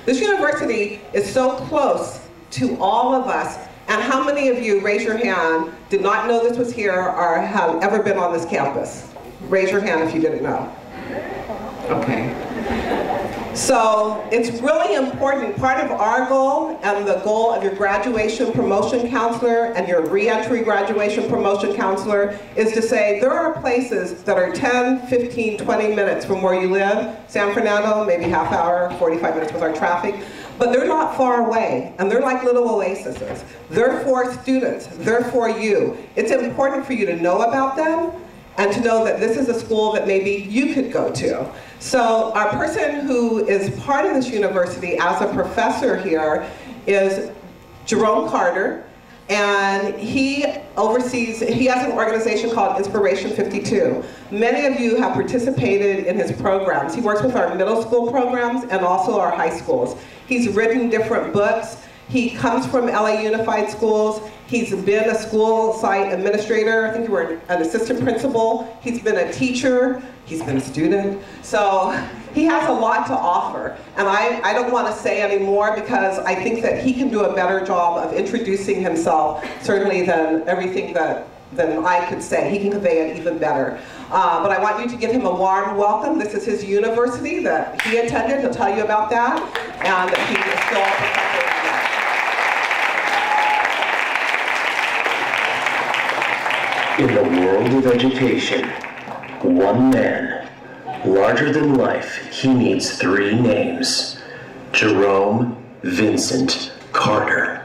This university is so close to all of us. And how many of you, raise your hand, did not know this was here or have ever been on this campus? Raise your hand if you didn't know. Okay. So it's really important. Part of our goal and the goal of your graduation promotion counselor and your re-entry graduation promotion counselor is to say there are places that are 10, 15, 20 minutes from where you live. San Fernando, maybe half hour, 45 minutes with our traffic. But they're not far away, and they're like little oases. They're for students, they're for you. It's important for you to know about them and to know that this is a school that maybe you could go to. So our person who is part of this university as a professor here is Jerome Carter, and he oversees, he has an organization called Inspiration 52. Many of you have participated in his programs. He works with our middle school programs and also our high schools. He's written different books. He comes from LA Unified Schools. He's been a school site administrator. I think you were an assistant principal. He's been a teacher. He's been a student. So he has a lot to offer. And I don't want to say any more because I think that he can do a better job of introducing himself, certainly than everything than I could say. He can convey it even better. But I want you to give him a warm welcome. This is his university that he attended. He'll tell you about that. And that he is still a professor. In the world of education, one man, larger than life, he needs three names: Jerome Vincent Carter.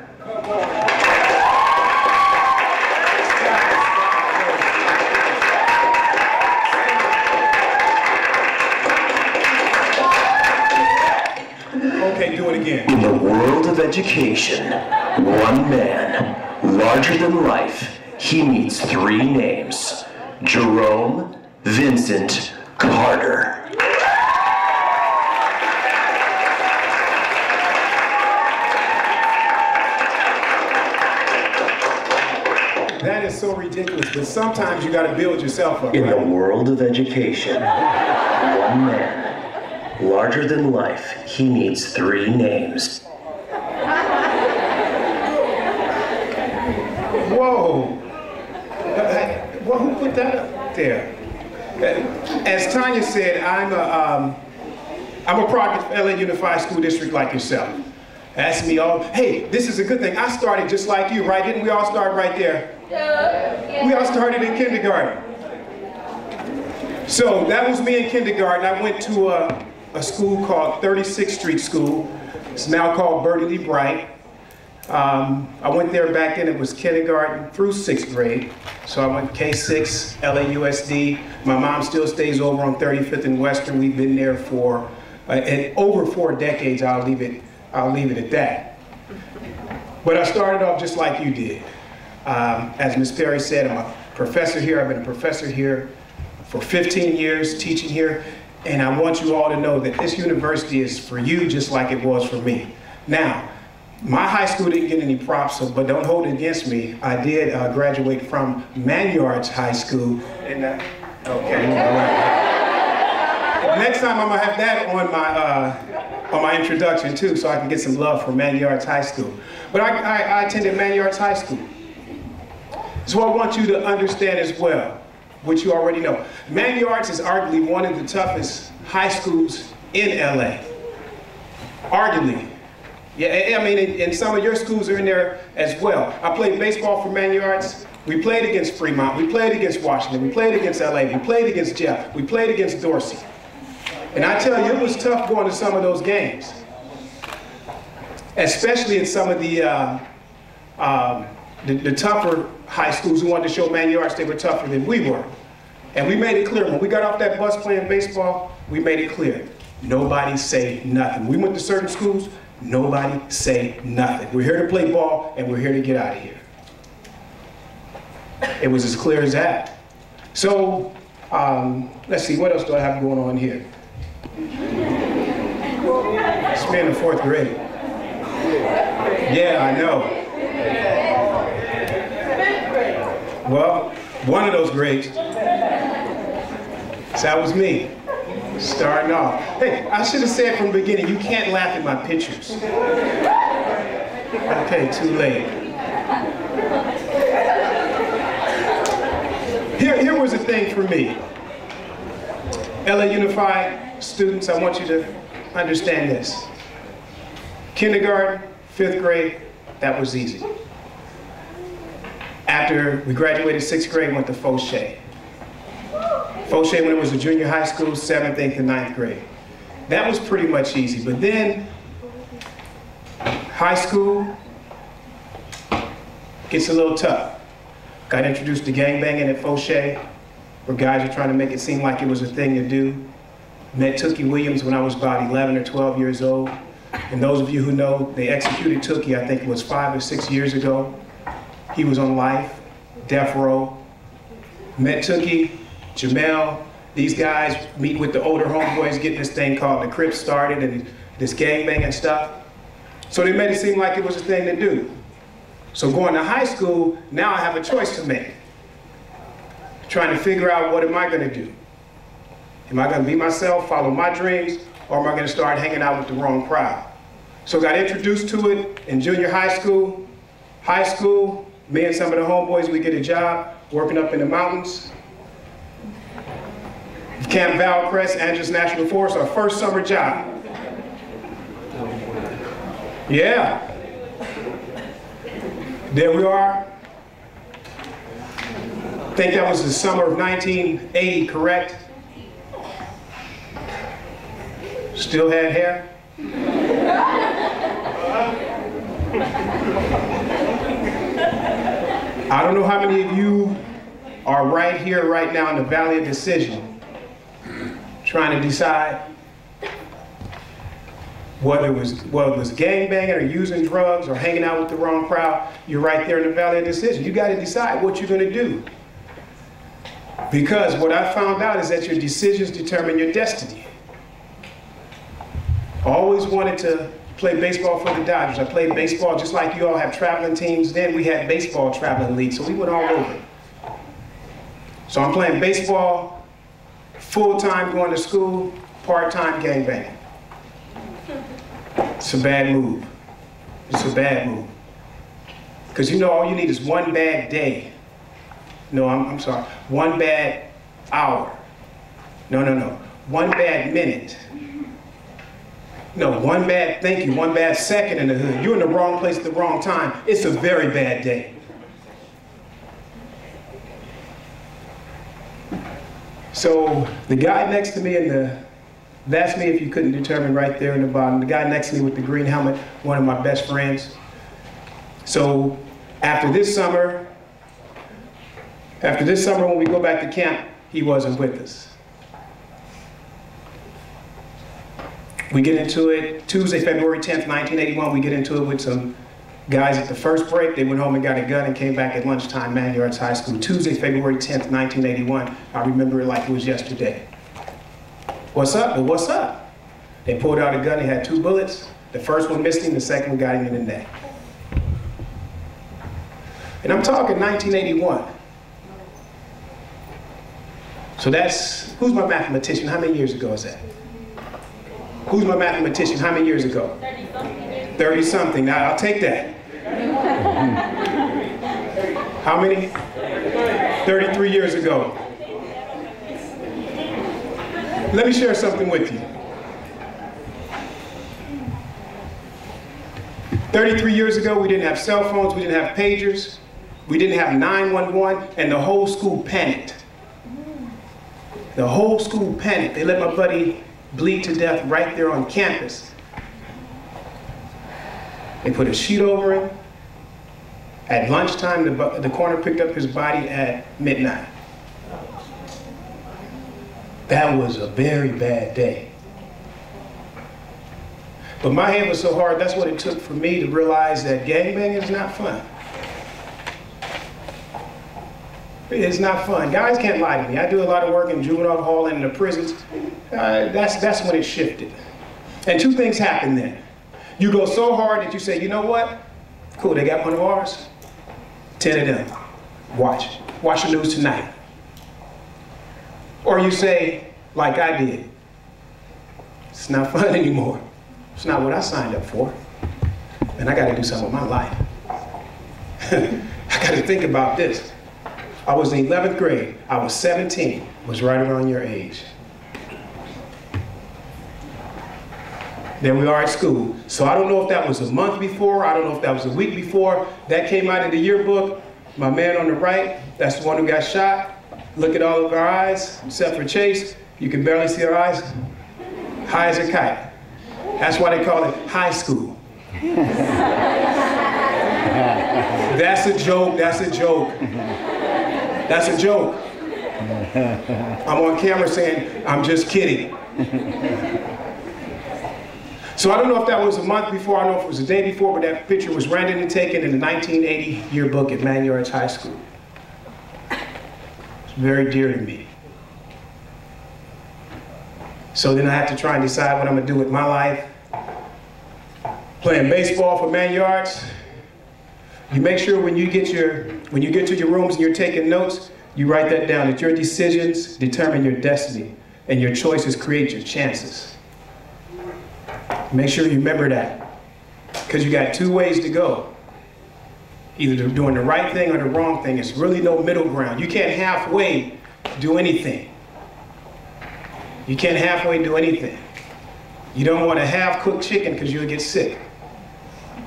Okay, do it again. In the world of education, one man, larger than life, he needs three names: Jerome Vincent Carter. That is so ridiculous, but sometimes you gotta build yourself up, In right? the world of education, one man, larger than life, he needs three names. Whoa. Well, who put that up there? As Tanya said, I'm a product of LA Unified School District like yourself. Ask me all, hey, this is a good thing. I started just like you, right? Didn't we all start right there? Yeah. We all started in kindergarten. So that was me in kindergarten. I went to a school called 36th Street School. It's now called Bertie Lee Bright. I went there back then, it was kindergarten through 6th grade. So I went K6, LAUSD. My mom still stays over on 35th and Western. We've been there for over 4 decades. I'll leave it at that. But I started off just like you did. As Ms. Perry said, I'm a professor here. I've been a professor here for 15 years, teaching here. And I want you all to know that this university is for you just like it was for me. Now, my high school didn't get any props, but don't hold it against me. I did graduate from Manyards High School. And, okay, all right. Next time I'm gonna have that on my introduction too, so I can get some love for Manyards High School. But I attended Manyards High School. So I want you to understand as well, which you already know. Manyards is arguably one of the toughest high schools in LA. Arguably. Yeah, I mean, and some of your schools are in there as well. I played baseball for Manyards. We played against Fremont. We played against Washington. We played against LA. We played against Jeff. We played against Dorsey. And I tell you, it was tough going to some of those games. Especially in some of the tougher high schools who wanted to show Manyards they were tougher than we were. And we made it clear, when we got off that bus playing baseball, we made it clear. Nobody say nothing. We went to certain schools, nobody say nothing. We're here to play ball and we're here to get out of here. It was as clear as that. So, let's see, what else do I have going on here? It's me in the 4th grade. Yeah, I know. Well, one of those grades. So that was me. Starting off. Hey, I should have said from the beginning, you can't laugh at my pictures. Okay, too late. Here was the thing for me. LA Unified students, I want you to understand this. Kindergarten, 5th grade, that was easy. After we graduated 6th grade, went to Fauché. Fauché when it was a junior high school, 7th, 8th, and 9th grade. That was pretty much easy. But then, high school gets a little tough. Got introduced to gangbanging at Fauché, where guys are trying to make it seem like it was a thing to do. Met Tookie Williams when I was about 11 or 12 years old. And those of you who know, they executed Tookie, I think it was 5 or 6 years ago. He was on life, death row. Met Tookie, Jamel, these guys meet with the older homeboys, getting this thing called the Crips started and this gangbanging stuff. So they made it seem like it was a thing to do. So going to high school, now I have a choice to make. Trying to figure out, what am I going to do? Am I going to be myself, follow my dreams, or am I going to start hanging out with the wrong crowd? So got introduced to it in junior high school. High school, me and some of the homeboys, we get a job working up in the mountains. Camp Valcrest, Andrews National Forest, our first summer job. Yeah. There we are. I think that was the summer of 1980, correct? Still had hair? I don't know how many of you are right here, right now in the Valley of Decision, trying to decide whether it was gangbanging or using drugs or hanging out with the wrong crowd. You're right there in the Valley of Decision. You got to decide what you're going to do. Because what I found out is that your decisions determine your destiny. I always wanted to play baseball for the Dodgers. I played baseball just like you all have traveling teams. Then we had baseball traveling leagues, so we went all over. So I'm playing baseball, full-time going to school, part-time gangbanging. It's a bad move. It's a bad move. Because you know all you need is one bad day. No, I'm sorry. One bad hour. No. One bad minute. No, one bad, thank you, one bad second in the hood. You're in the wrong place at the wrong time. It's a very bad day. So the guy next to me that's me if you couldn't determine right there in the bottom. The guy next to me with the green helmet, one of my best friends. So after this summer when we go back to camp, he wasn't with us. We get into it Tuesday, February 10th, 1981. We get into it with some guys at the first break. They went home and got a gun and came back at lunchtime, Man Yards High School. Tuesday, February 10th, 1981. I remember it like it was yesterday. What's up? Well, what's up? They pulled out a gun. They had 2 bullets. The first one missed him. The second one got him in the neck. And I'm talking 1981. So that's, who's my mathematician? How many years ago is that? Who's my mathematician? How many years ago? 30-something. 30-something. Now, I'll take that. How many? 33 years ago. Let me share something with you. 33 years ago, we didn't have cell phones, we didn't have pagers, we didn't have 911, and the whole school panicked. The whole school panicked. They let my buddy bleed to death right there on campus. They put a sheet over him. At lunchtime, the coroner picked up his body at midnight. That was a very bad day. But my head was so hard, that's what it took for me to realize that gangbanging is not fun. It's not fun. Guys can't lie to me. I do a lot of work in juvenile hall and in the prisons. That's when it shifted. And 2 things happen then. You go so hard that you say, you know what? Cool, they got one of ours. 10 of them. Watch the news tonight. Or you say, like I did, It's not fun anymore. It's not what I signed up for. And I got to do something with my life. I got to think about this. I was in 11th grade. I was 17. Was right around your age. There we are at school. So I don't know if that was a month before. I don't know if that was a week before. That came out of the yearbook. My man on the right, that's the one who got shot. Look at all of our eyes, except for Chase. You can barely see our eyes. High as a kite. That's why they call it high school. That's a joke, that's a joke. That's a joke. I'm on camera saying, I'm just kidding. So I don't know if that was a month before, I don't know if it was a day before, but that picture was randomly taken in the 1980 yearbook at Manuarts High School. It's very dear to me. So then I had to try and decide what I'm gonna do with my life. Playing baseball for Manuarts. You make sure when you get to your rooms and you're taking notes, you write that down, that your decisions determine your destiny and your choices create your chances. Make sure you remember that, because you got two ways to go. Either doing the right thing or the wrong thing. It's really no middle ground. You can't halfway do anything. You can't halfway do anything. You don't want a half-cooked chicken because you'll get sick.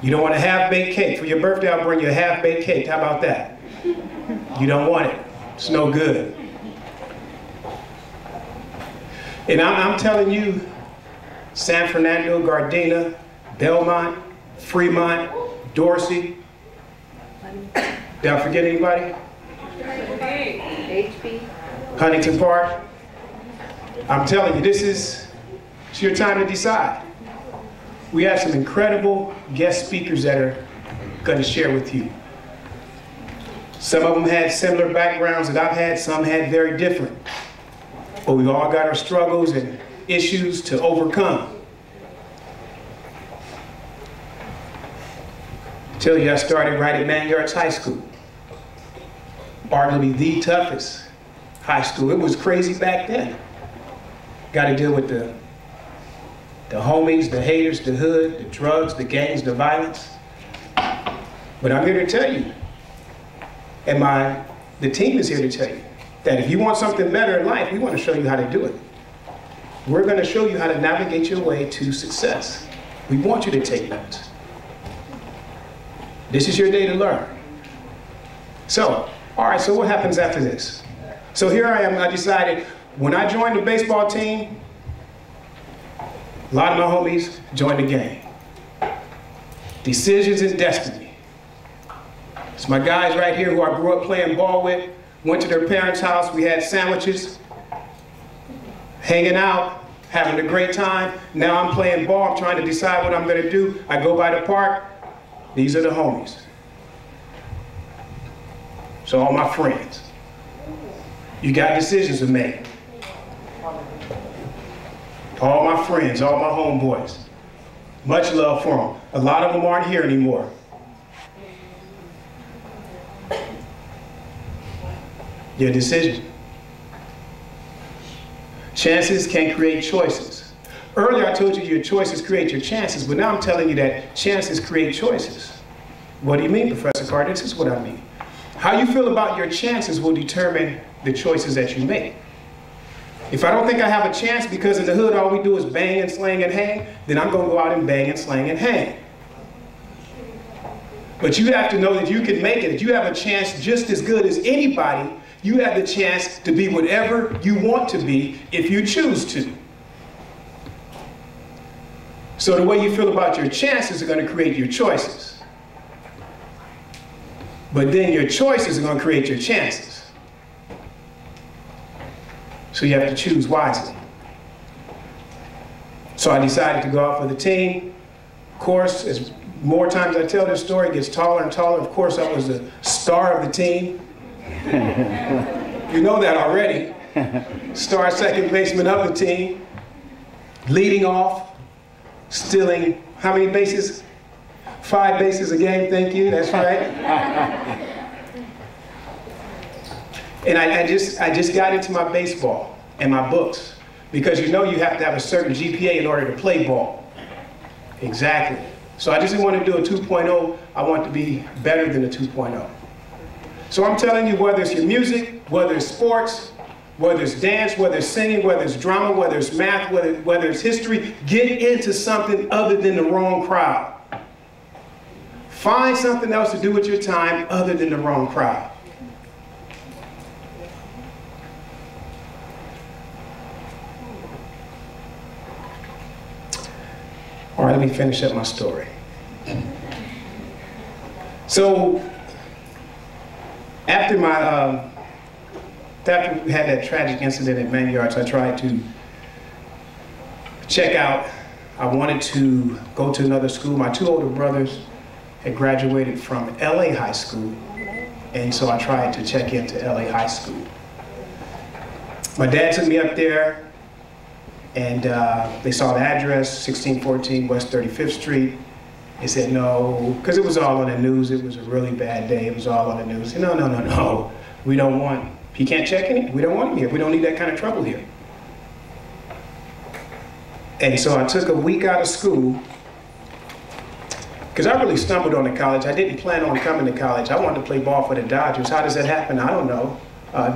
You don't want a half-baked cake. For your birthday, I'll bring you a half-baked cake. How about that? You don't want it. It's no good. And I'm telling you, San Fernando, Gardena, Belmont, Fremont, Dorsey. Did I forget anybody? Huntington Park. I'm telling you, it's your time to decide. We have some incredible guest speakers that are going to share with you. Some of them had similar backgrounds that I've had, some had very different. But we've all got our struggles and issues to overcome. I tell you, I started right at Manuarts High School. Arguably the toughest high school. It was crazy back then. Got to deal with the homies, the haters, the hood, the drugs, the gangs, the violence. But I'm here to tell you, and the team is here to tell you, that if you want something better in life, we want to show you how to do it. We're going to show you how to navigate your way to success. We want you to take notes. This is your day to learn. So, all right, so what happens after this? So here I am, I decided, when I joined the baseball team, a lot of my homies joined the gang. Decisions and destiny. It's my guys right here who I grew up playing ball with, went to their parents' house, we had sandwiches, hanging out, having a great time. Now I'm playing ball, I'm trying to decide what I'm gonna do. I go by the park, these are the homies. So all my friends. You got decisions to make. All my friends, all my homeboys. Much love for them. A lot of them aren't here anymore. Your decision. Chances can create choices. Earlier I told you your choices create your chances, but now I'm telling you that chances create choices. What do you mean, Professor Carter? This is what I mean. How you feel about your chances will determine the choices that you make. If I don't think I have a chance because in the hood all we do is bang and slang and hang, then I'm going to go out and bang and slang and hang. But you have to know that you can make it. If you have a chance just as good as anybody, you have the chance to be whatever you want to be if you choose to. So the way you feel about your chances are going to create your choices. But then your choices are going to create your chances. So you have to choose wisely. So I decided to go out for the team. Of course, as more times I tell this story, it gets taller and taller. Of course, I was the star of the team. You know that already. Star second baseman of the team. Leading off. Stealing how many bases? 5 bases a game, thank you, that's right. And I just got into my baseball and my books. Because you know you have to have a certain GPA in order to play ball. Exactly. So I just didn't want to do a 2.0, I want to be better than a 2.0. So I'm telling you, whether it's your music, whether it's sports, whether it's dance, whether it's singing, whether it's drama, whether it's math, whether it's history, get into something other than the wrong crowd. Find something else to do with your time other than the wrong crowd. All right, let me finish up my story. So, after we had that tragic incident at Man Yards, I tried to check out. I wanted to go to another school. My two older brothers had graduated from LA High School, and so I tried to check into LA High School. My dad took me up there, and they saw the address, 1614 West 35th Street. They said no, because it was all on the news. It was a really bad day. It was all on the news. No, no, no, no. We don't want, he can't check in. We don't want him here. We don't need that kind of trouble here. And so I took a week out of school, because I really stumbled on the college. I didn't plan on coming to college. I wanted to play ball for the Dodgers. How does that happen? I don't know.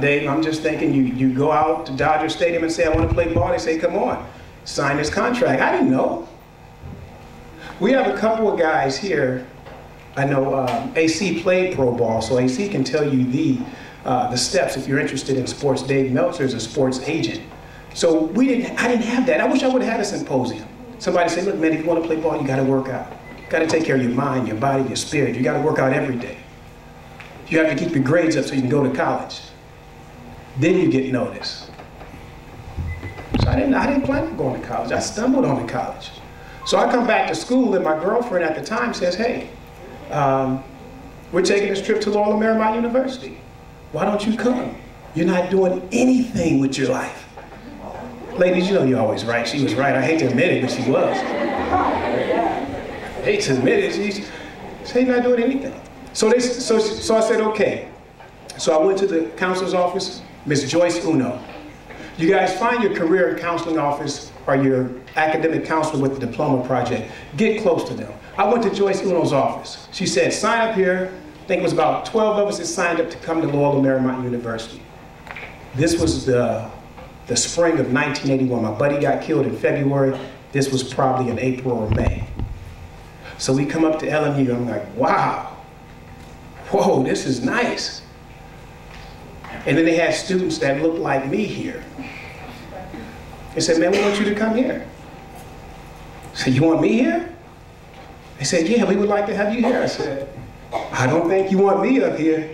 Dave, I'm just thinking you go out to Dodger Stadium and say, I want to play ball. They say, come on, sign this contract. I didn't know. We have a couple of guys here. I know AC played pro ball, so AC can tell you the steps if you're interested in sports. Dave Meltzer is a sports agent. So I didn't have that. I wish I would have had a symposium. Somebody said, look, man, if you want to play ball, you got to work out. You got to take care of your mind, your body, your spirit. You got to work out every day. You have to keep your grades up so you can go to college. Then you get noticed. So I didn't plan on going to college. I stumbled on to college. So I come back to school, and my girlfriend at the time says, hey, we're taking this trip to Loyola Marymount University. Why don't you come? You're not doing anything with your life. Ladies, you know you're always right. She was right. I hate to admit it, but she was. I hate to admit it. She said, you're not doing anything. So I said, okay. So I went to the counselor's office, Miss Joyce Uno. You guys find your career counseling office or your academic counselor with the diploma project. Get close to them. I went to Joyce Uno's office. She said, sign up here. I think it was about 12 of us that signed up to come to Loyola Marymount University. This was the spring of 1981. My buddy got killed in February. This was probably in April or May. So we come up to LMU. I'm like, wow. Whoa, this is nice. And then they had students that looked like me here. They said, man, we want you to come here. I said, you want me here? They said, yeah, we would like to have you here. I said, I don't think you want me up here.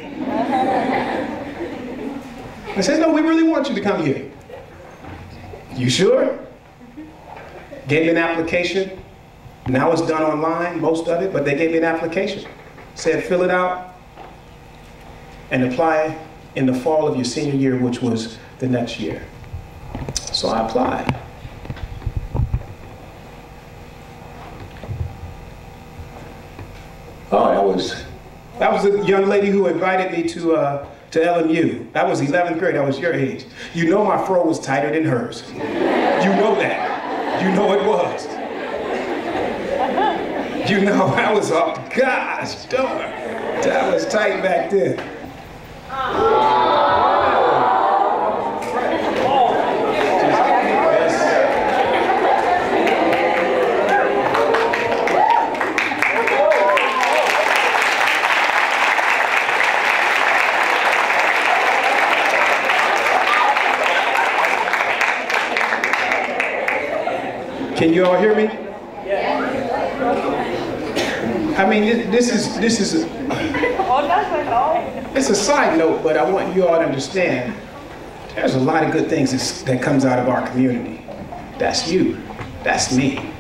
I said, no, we really want you to come here. You sure? Gave me an application. Now it's done online, most of it, but they gave me an application. Said, fill it out and apply in the fall of your senior year, which was the next year. So I applied. Oh, that was the young lady who invited me to LMU. That was 11th grade, that was your age. You know my fro was tighter than hers. You know that. You know it was. You know, I was all, gosh darn, that was tight back then. Can you all hear me? I mean, this is it's a side note, but I want you all to understand there's a lot of good things that comes out of our community. That's you. That's me.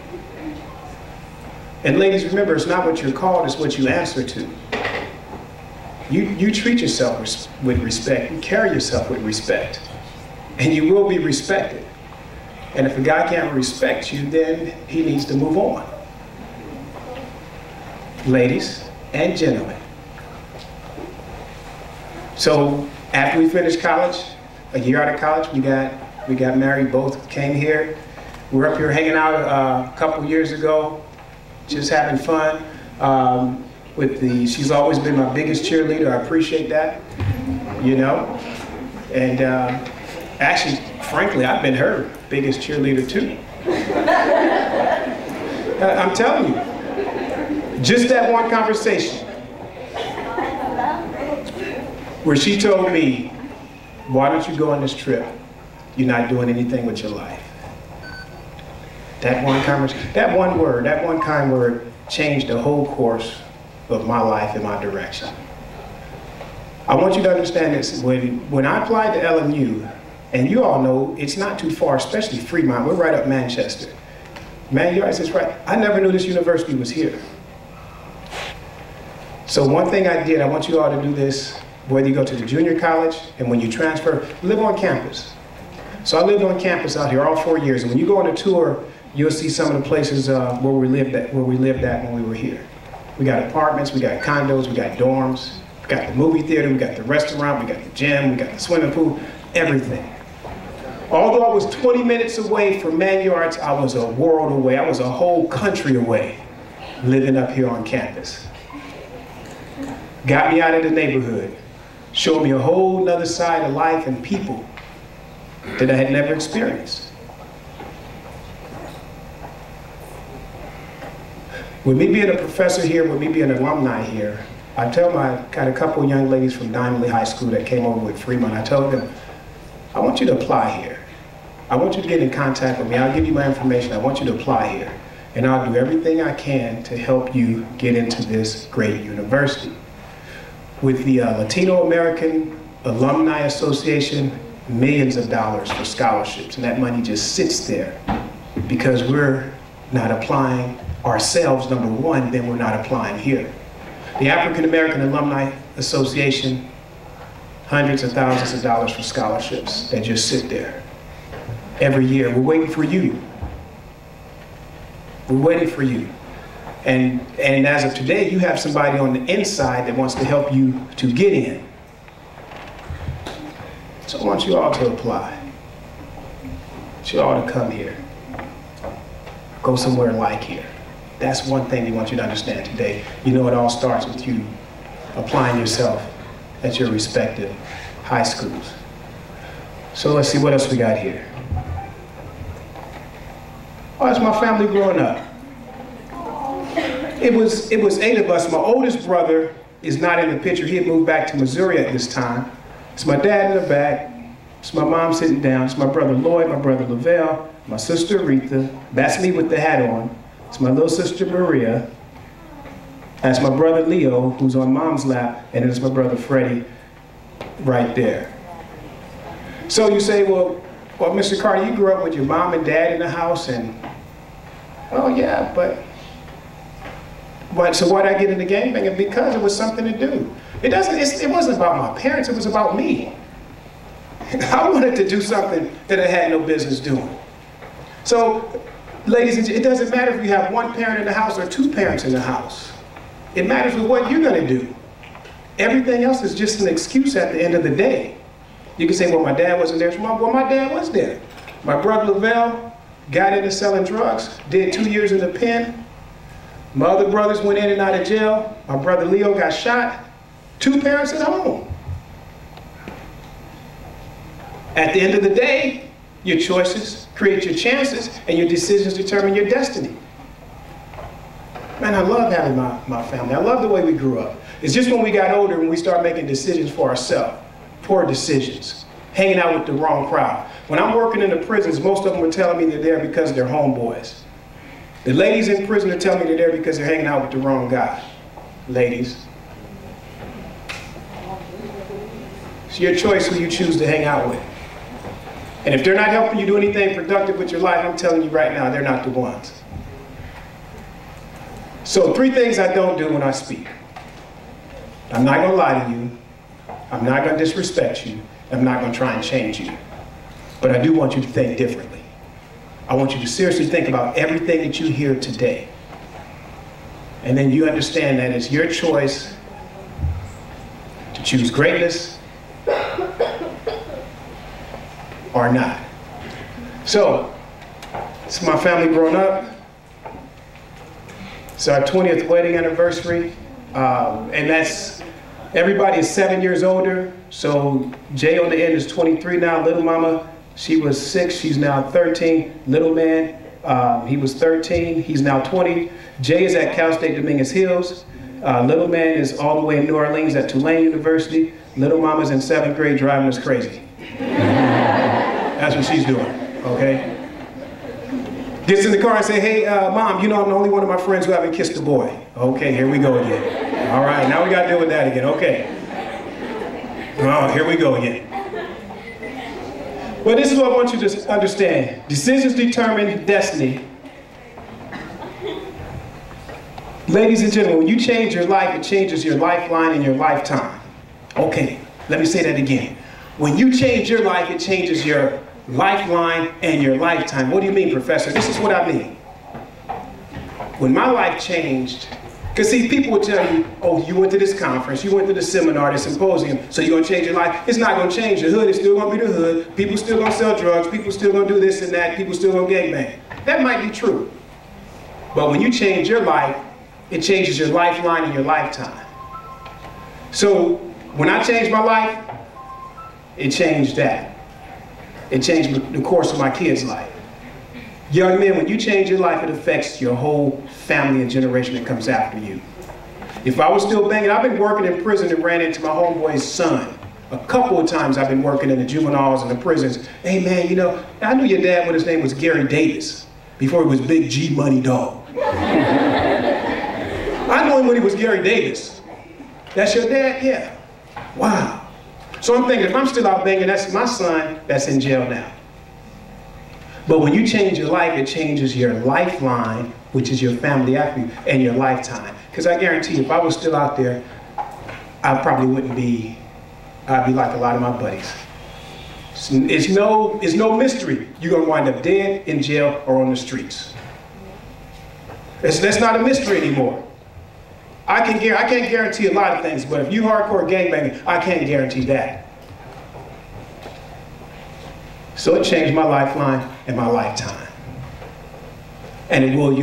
And ladies, remember, it's not what you're called, it's what you answer to. You treat yourself with respect. You carry yourself with respect. And you will be respected. And if a guy can't respect you, then he needs to move on. Ladies and gentlemen. So after we finished college, a year out of college, we got We got married, both came here. We're up here hanging out a couple years ago, just having fun. She's always been my biggest cheerleader. I appreciate that, you know. And actually, frankly, I've been her biggest cheerleader too. I'm telling you, just that one conversation where she told me, why don't you go on this trip? You're not doing anything with your life. That one conversation, that one kind word changed the whole course of my life and my direction. I want you to understand this. When I applied to LMU, and you all know it's not too far, especially Fremont, we're right up Manchester. Man, you guys, right. I never knew this university was here. So one thing I did, I want you all to do this, whether you go to the junior college and when you transfer, live on campus. So I lived on campus out here all 4 years, and when you go on a tour, you'll see some of the places where we lived at when we were here. We got apartments, we got condos, we got dorms, we got the movie theater, we got the restaurant, we got the gym, we got the swimming pool, everything. Although I was 20 minutes away from Man Yards, I was a world away. I was a whole country away living up here on campus. Got me out of the neighborhood, showed me a whole nother side of life and people that I had never experienced. With me being a professor here, with me being an alumni here, I got a couple of young ladies from Diamond Lee High School that came over with Fremont. I told them, I want you to apply here. I want you to get in contact with me. I'll give you my information. I want you to apply here. And I'll do everything I can to help you get into this great university. With the Latino American Alumni Association, millions of dollars for scholarships. And that money just sits there because we're not applying ourselves, number one, then we're not applying here. The African American Alumni Association, hundreds of thousands of dollars for scholarships that just sit there. Every year, we're waiting for you. We're waiting for you. And as of today, you have somebody on the inside that wants to help you to get in. So I want you all to apply. I want you all to come here. Go somewhere like here. That's one thing we want you to understand today. You know, it all starts with you applying yourself at your respective high schools. So let's see what else we got here. Oh, that's my family growing up. It was 8 of us. My oldest brother is not in the picture. He had moved back to Missouri at this time. It's my dad in the back. It's my mom sitting down. It's my brother Lloyd, my brother Lavelle, my sister Aretha. That's me with the hat on. It's my little sister Maria. That's my brother Leo, who's on mom's lap, and it's my brother Freddie right there. So you say, well, Mr. Carter, you grew up with your mom and dad in the house, and, oh yeah, but so why'd I get into gangbanging? Because it was something to do. It wasn't about my parents, it was about me. I wanted to do something that I had no business doing. So, ladies and gentlemen, it doesn't matter if you have one parent in the house or two parents in the house. It matters with what you're gonna do. Everything else is just an excuse at the end of the day. You can say, well, my dad wasn't there. Well, my dad was there. My brother Lavelle got into selling drugs, did 2 years in the pen. My other brothers went in and out of jail. My brother Leo got shot. 2 parents at home. At the end of the day, your choices create your chances, and your decisions determine your destiny. Man, I love having my family. I love the way we grew up. It's just when we got older, when we start making decisions for ourselves, poor decisions, hanging out with the wrong crowd. When I'm working in the prisons, most of them are telling me they're there because they're homeboys. The ladies in prison are telling me they're there because they're hanging out with the wrong guy. Ladies. It's your choice who you choose to hang out with. And if they're not helping you do anything productive with your life, I'm telling you right now, they're not the ones. So 3 things I don't do when I speak. I'm not gonna lie to you. I'm not gonna disrespect you. I'm not gonna try and change you. But I do want you to think differently. I want you to seriously think about everything that you hear today. And then you understand that it's your choice to choose greatness or not. So, it's my family growing up. It's our 20th wedding anniversary. And that's, everybody is 7 years older. So Jay on the end is 23 now. Little mama, she was 6, she's now 13. Little man, he was 13, he's now 20. Jay is at Cal State Dominguez Hills. Little man is all the way in New Orleans at Tulane University. Little mama's in 7th grade driving us crazy. That's what she's doing, okay? Gets in the car and say, hey, Mom, you know I'm the only one of my friends who haven't kissed a boy. Okay, here we go again. All right, now we got to deal with that again, okay. Oh, here we go again. But this is what I want you to understand. Decisions determine destiny. Ladies and gentlemen, when you change your life, it changes your lifeline and your lifetime. Okay, let me say that again. When you change your life, it changes your lifeline and your lifetime. What do you mean, Professor? This is what I mean. When my life changed, because see, people would tell you, oh, you went to this conference, you went to the seminar, the symposium, so you're going to change your life. It's not going to change. The hood is still going to be the hood. People still going to sell drugs. People still going to do this and that. People still going to gangbang. That might be true. But when you change your life, it changes your lifeline and your lifetime. So when I changed my life, it changed that. It changed the course of my kids' life. Young men, when you change your life, it affects your whole family and generation that comes after you. If I was still banging, I've been working in prison and ran into my homeboy's son. A couple of times I've been working in the juveniles and the prisons. Hey man, you know, I knew your dad when his name was Gary Davis, before he was Big G Money Dog. I know him when he was Gary Davis. That's your dad? Yeah. Wow. So I'm thinking, if I'm still out banging, that's my son that's in jail now. But when you change your life, it changes your lifeline, which is your family after you, and your lifetime. Because I guarantee you, if I was still out there, I probably wouldn't be, I'd be like a lot of my buddies. It's no mystery. You're going to wind up dead, in jail, or on the streets. That's not a mystery anymore. I can't guarantee a lot of things, but if you hardcore gangbanging, I can't guarantee that. So it changed my lifeline and my lifetime. And it will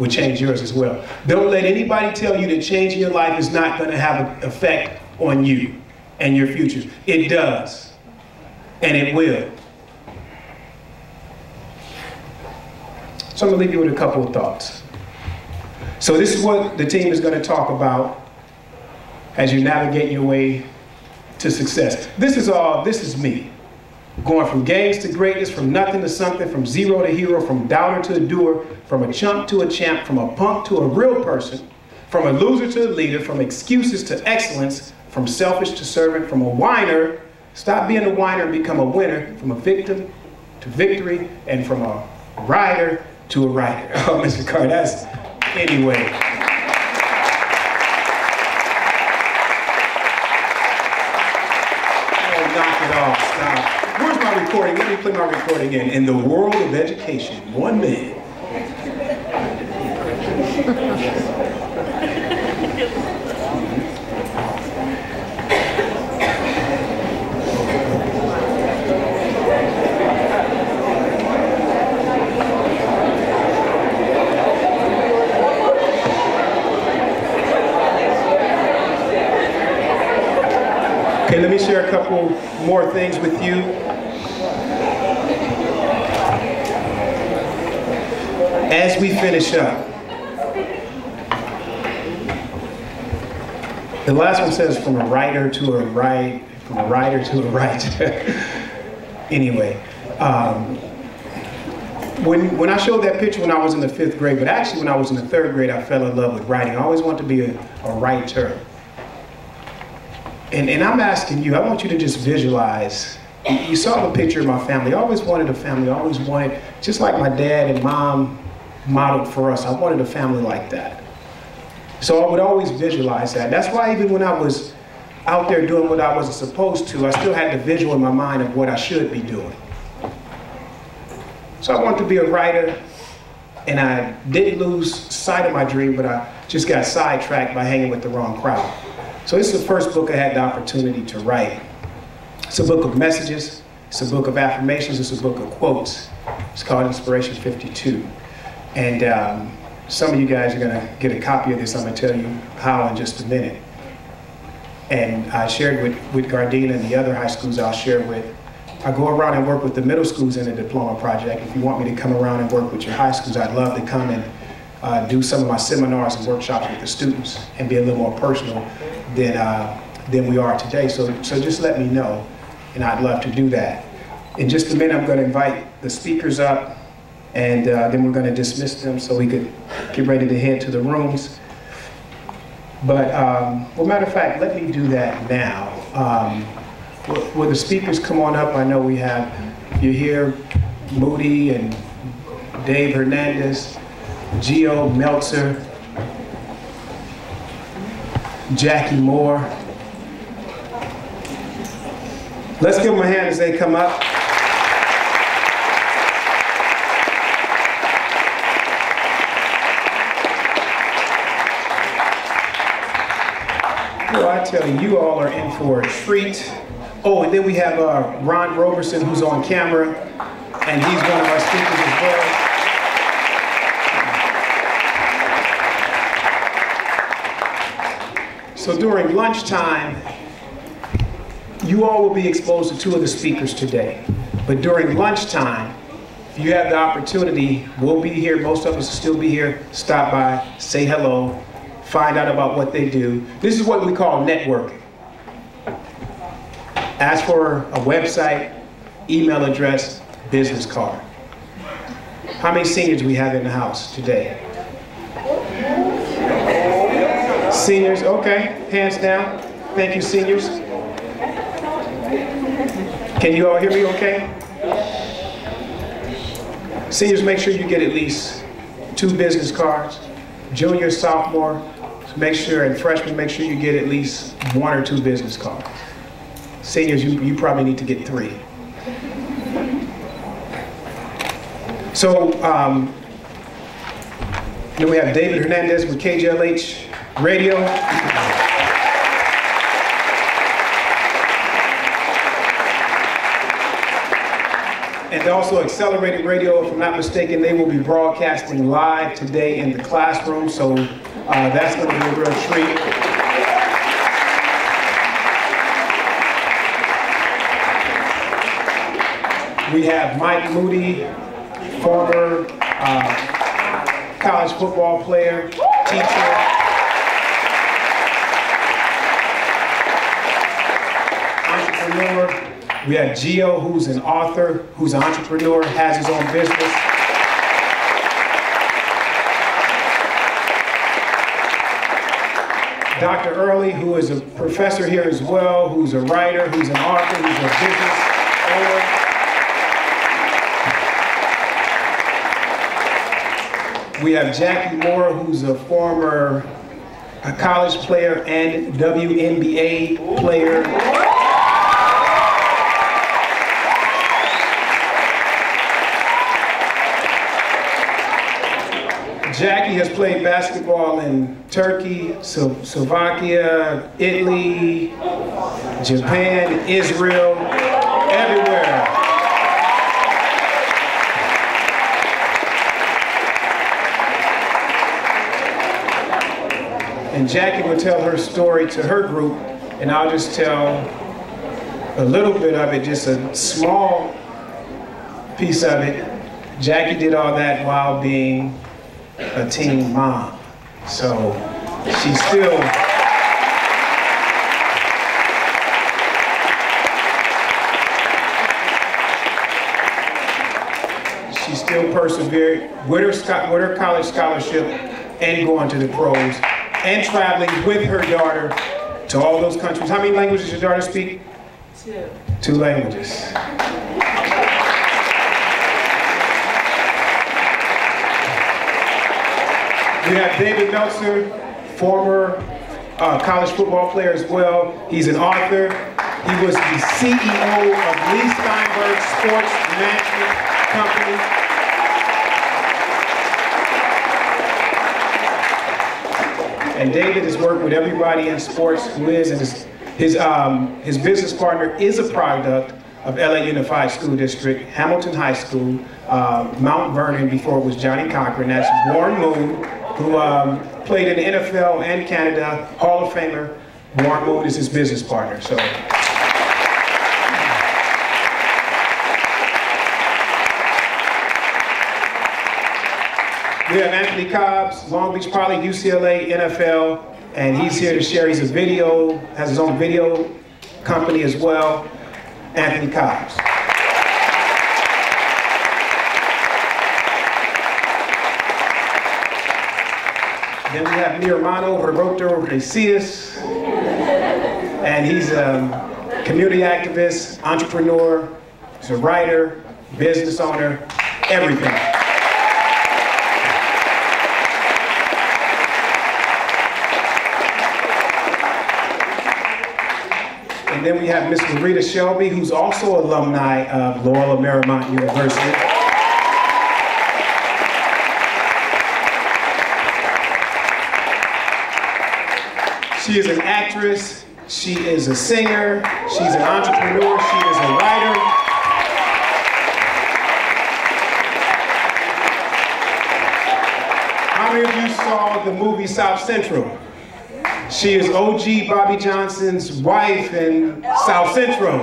change yours as well. Don't let anybody tell you that changing your life is not going to have an effect on you and your future. It does. And it will. So I'm going to leave you with a couple of thoughts. So this is what the team is going to talk about as you navigate your way to success. This is me. Going from gangs to greatness, from nothing to something, from zero to hero, from doubter to a doer, from a chump to a champ, from a punk to a real person, from a loser to a leader, from excuses to excellence, from selfish to servant, from a whiner, stop being a whiner and become a winner, from a victim to victory, and from a rider to a writer. Oh, Mr. Carr, that's... Anyway. Oh, knock it off, stop. Where's my recording? Let me play my recording in. In the world of education, one man. Okay, let me share a couple more things with you. As we finish up. The last one says from a writer to a right, from a writer to a right. Anyway, when I showed that picture when I was in the 5th grade, but actually when I was in the 3rd grade, I fell in love with writing. I always wanted to be a writer. And I'm asking you, I want you to just visualize. You saw the picture of my family. I always wanted a family. I always wanted, just like my dad and mom modeled for us, I wanted a family like that. So I would always visualize that. That's why even when I was out there doing what I wasn't supposed to, I still had the visual in my mind of what I should be doing. So I wanted to be a writer, and I didn't lose sight of my dream, but I just got sidetracked by hanging with the wrong crowd. So this is the first book I had the opportunity to write. It's a book of messages. It's a book of affirmations. It's a book of quotes. It's called Inspiration 52. And some of you guys are going to get a copy of this. I'm going to tell you how in just a minute. And I shared with Gardena and the other high schools I'll share with. I go around and work with the middle schools in the diploma project. If you want me to come around and work with your high schools, I'd love to come and do some of my seminars and workshops with the students and be a little more personal than we are today. So just let me know, and I'd love to do that. In just a minute, I'm going to invite the speakers up, and then we're going to dismiss them so we could get ready to head to the rooms. But, well, matter of fact, let me do that now. Will the speakers come on up? I know we have, you hear Moody and Dave Hernandez, Gio Meltzer, Jackie Moore. Let's give them a hand as they come up. Well, I tell you, you all are in for a treat. Oh, and then we have Ron Roberson, who's on camera, and he's one of our speakers as well. So during lunchtime, you all will be exposed to two of the speakers today. But during lunchtime, if you have the opportunity, we'll be here, most of us will still be here, stop by, say hello, find out about what they do. This is what we call networking. Ask for a website, email address, business card. How many seniors do we have in the house today? Seniors, okay, hands down. Thank you, seniors. Can you all hear me okay? Seniors, make sure you get at least 2 business cards. Junior, sophomore, make sure, and freshmen, make sure you get at least 1 or 2 business cards. Seniors, you probably need to get 3. So, then we have David Hernandez with KJLH Radio. And also Accelerated Radio, if I'm not mistaken, they will be broadcasting live today in the classroom, so that's going to be a real treat. We have Mike Moody, former college football player, teacher. Entrepreneur. We have Gio, who's an author, who's an entrepreneur, has his own business. Dr. Early, who is a professor here as well, who's a writer, who's an author, who's a business owner. We have Jackie Moore, who's a former college player and WNBA player. Jackie has played basketball in Turkey, Slovakia, Italy, Japan, Israel, everywhere. And Jackie will tell her story to her group, and I'll just tell a little bit of it, just a small piece of it. Jackie did all that while being a teen mom. So she's still persevered with her college scholarship and going to the pros and traveling with her daughter to all those countries. How many languages does your daughter speak? 2. 2 languages. We have David Meltzer, former college football player as well. He's an author. He was the CEO of Lee Steinberg Sports Management Company. And David has worked with everybody in sports who is, and his business partner is a product of LA Unified School District, Hamilton High School, Mount Vernon before it was Johnny Cochran. That's Warren Moon, who played in the NFL and Canada, Hall of Famer. Warren Moon is his business partner. So. We have Anthony Cobbs, Long Beach Poly, UCLA, NFL, and he's here to share. He's a video, has his own video company as well. Anthony Cobbs. Then we have Nirmano Roberto Recias, and he's a community activist, entrepreneur, he's a writer, business owner, everything. And then we have Miss Marita Shelby, who's also alumni of Loyola Marymount University. She is an actress, she is a singer, she's an entrepreneur, she is a writer. How many of you saw the movie South Central? She is OG Bobby Johnson's wife in South Central.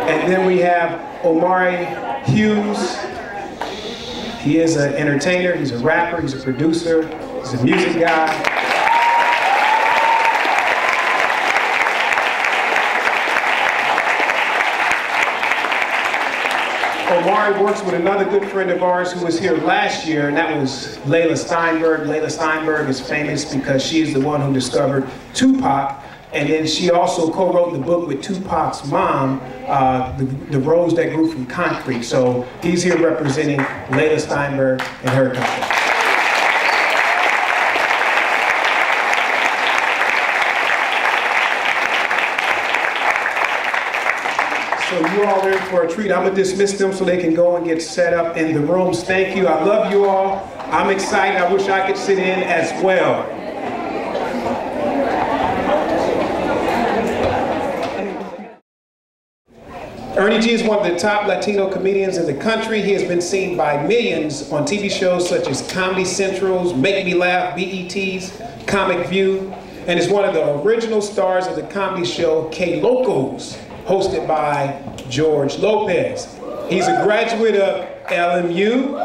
And then we have Omari Hughes. He is an entertainer, he's a rapper, he's a producer, he's a music guy. Omari works with another good friend of ours who was here last year, and that was Layla Steinberg. Layla Steinberg is famous because she is the one who discovered Tupac, and then she also co-wrote the book with Tupac's mom, The Rose That Grew from Concrete. So he's here representing Layla Steinberg and her company. So you all are in for a treat. I'm going to dismiss them so they can go and get set up in the rooms. Thank you. I love you all. I'm excited. I wish I could sit in as well. Ernie G is one of the top Latino comedians in the country. He has been seen by millions on TV shows such as Comedy Central's Make Me Laugh, BET's Comic View, and is one of the original stars of the comedy show K-Locos, hosted by George Lopez. He's a graduate of LMU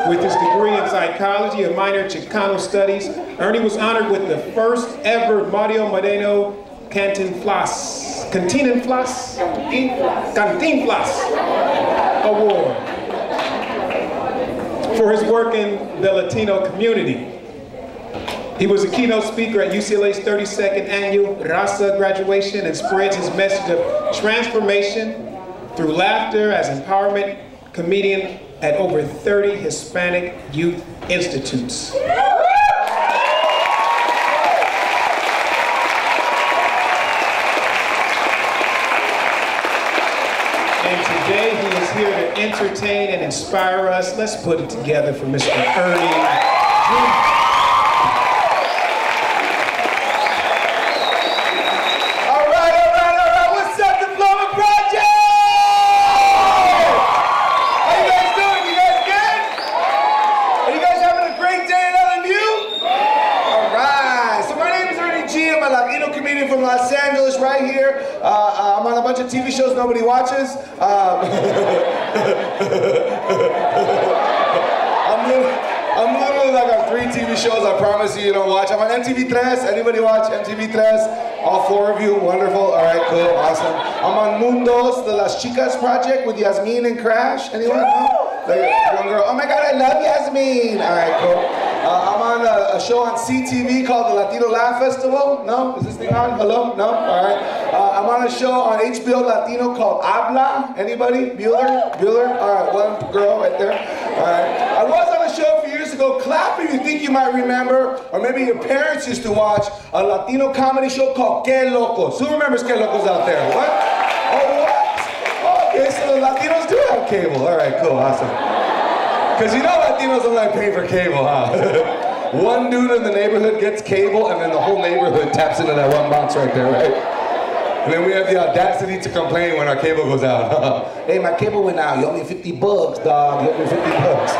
with his degree in psychology, a minor in Chicano studies. Ernie was honored with the first ever Mario Moreno Cantinflas Award for his work in the Latino community. He was a keynote speaker at UCLA's 32nd annual Raza graduation and spreads his message of transformation through laughter as empowerment comedian at over 30 Hispanic youth institutes. And today he is here to entertain and inspire us. Let's put it together for Mr. Ernie G. I'm on a bunch of TV shows nobody watches. I'm literally like on 3 TV shows I promise you don't watch. I'm on MTV3. Anybody watch MTV3? All 4 of you, wonderful. All right, cool, awesome. I'm on Mundos, the Las Chicas project with Yasmin and Crash. Anyone? No? Like, one girl, oh my God, I love Yasmin. All right, cool. I'm on a show on CTV called the Latino Laugh Festival. No? Is this thing on? Hello? No? All right. I'm on a show on HBO Latino called Habla. Anybody? Bueller? Bueller? All right, one girl right there. All right. I was on a show a few years ago. Clap if you think you might remember, or maybe your parents used to watch a Latino comedy show called Que Locos. Who remembers Que Locos out there? What? Oh, what? Okay, so the Latinos do have cable. All right, cool, awesome. Because you know Latinos don't like paying for cable, huh? One dude in the neighborhood gets cable, and then the whole neighborhood taps into that one box right there, right? And then we have the audacity to complain when our cable goes out. Hey, my cable went out. You owe me 50 bucks, dog. You owe me 50 bucks.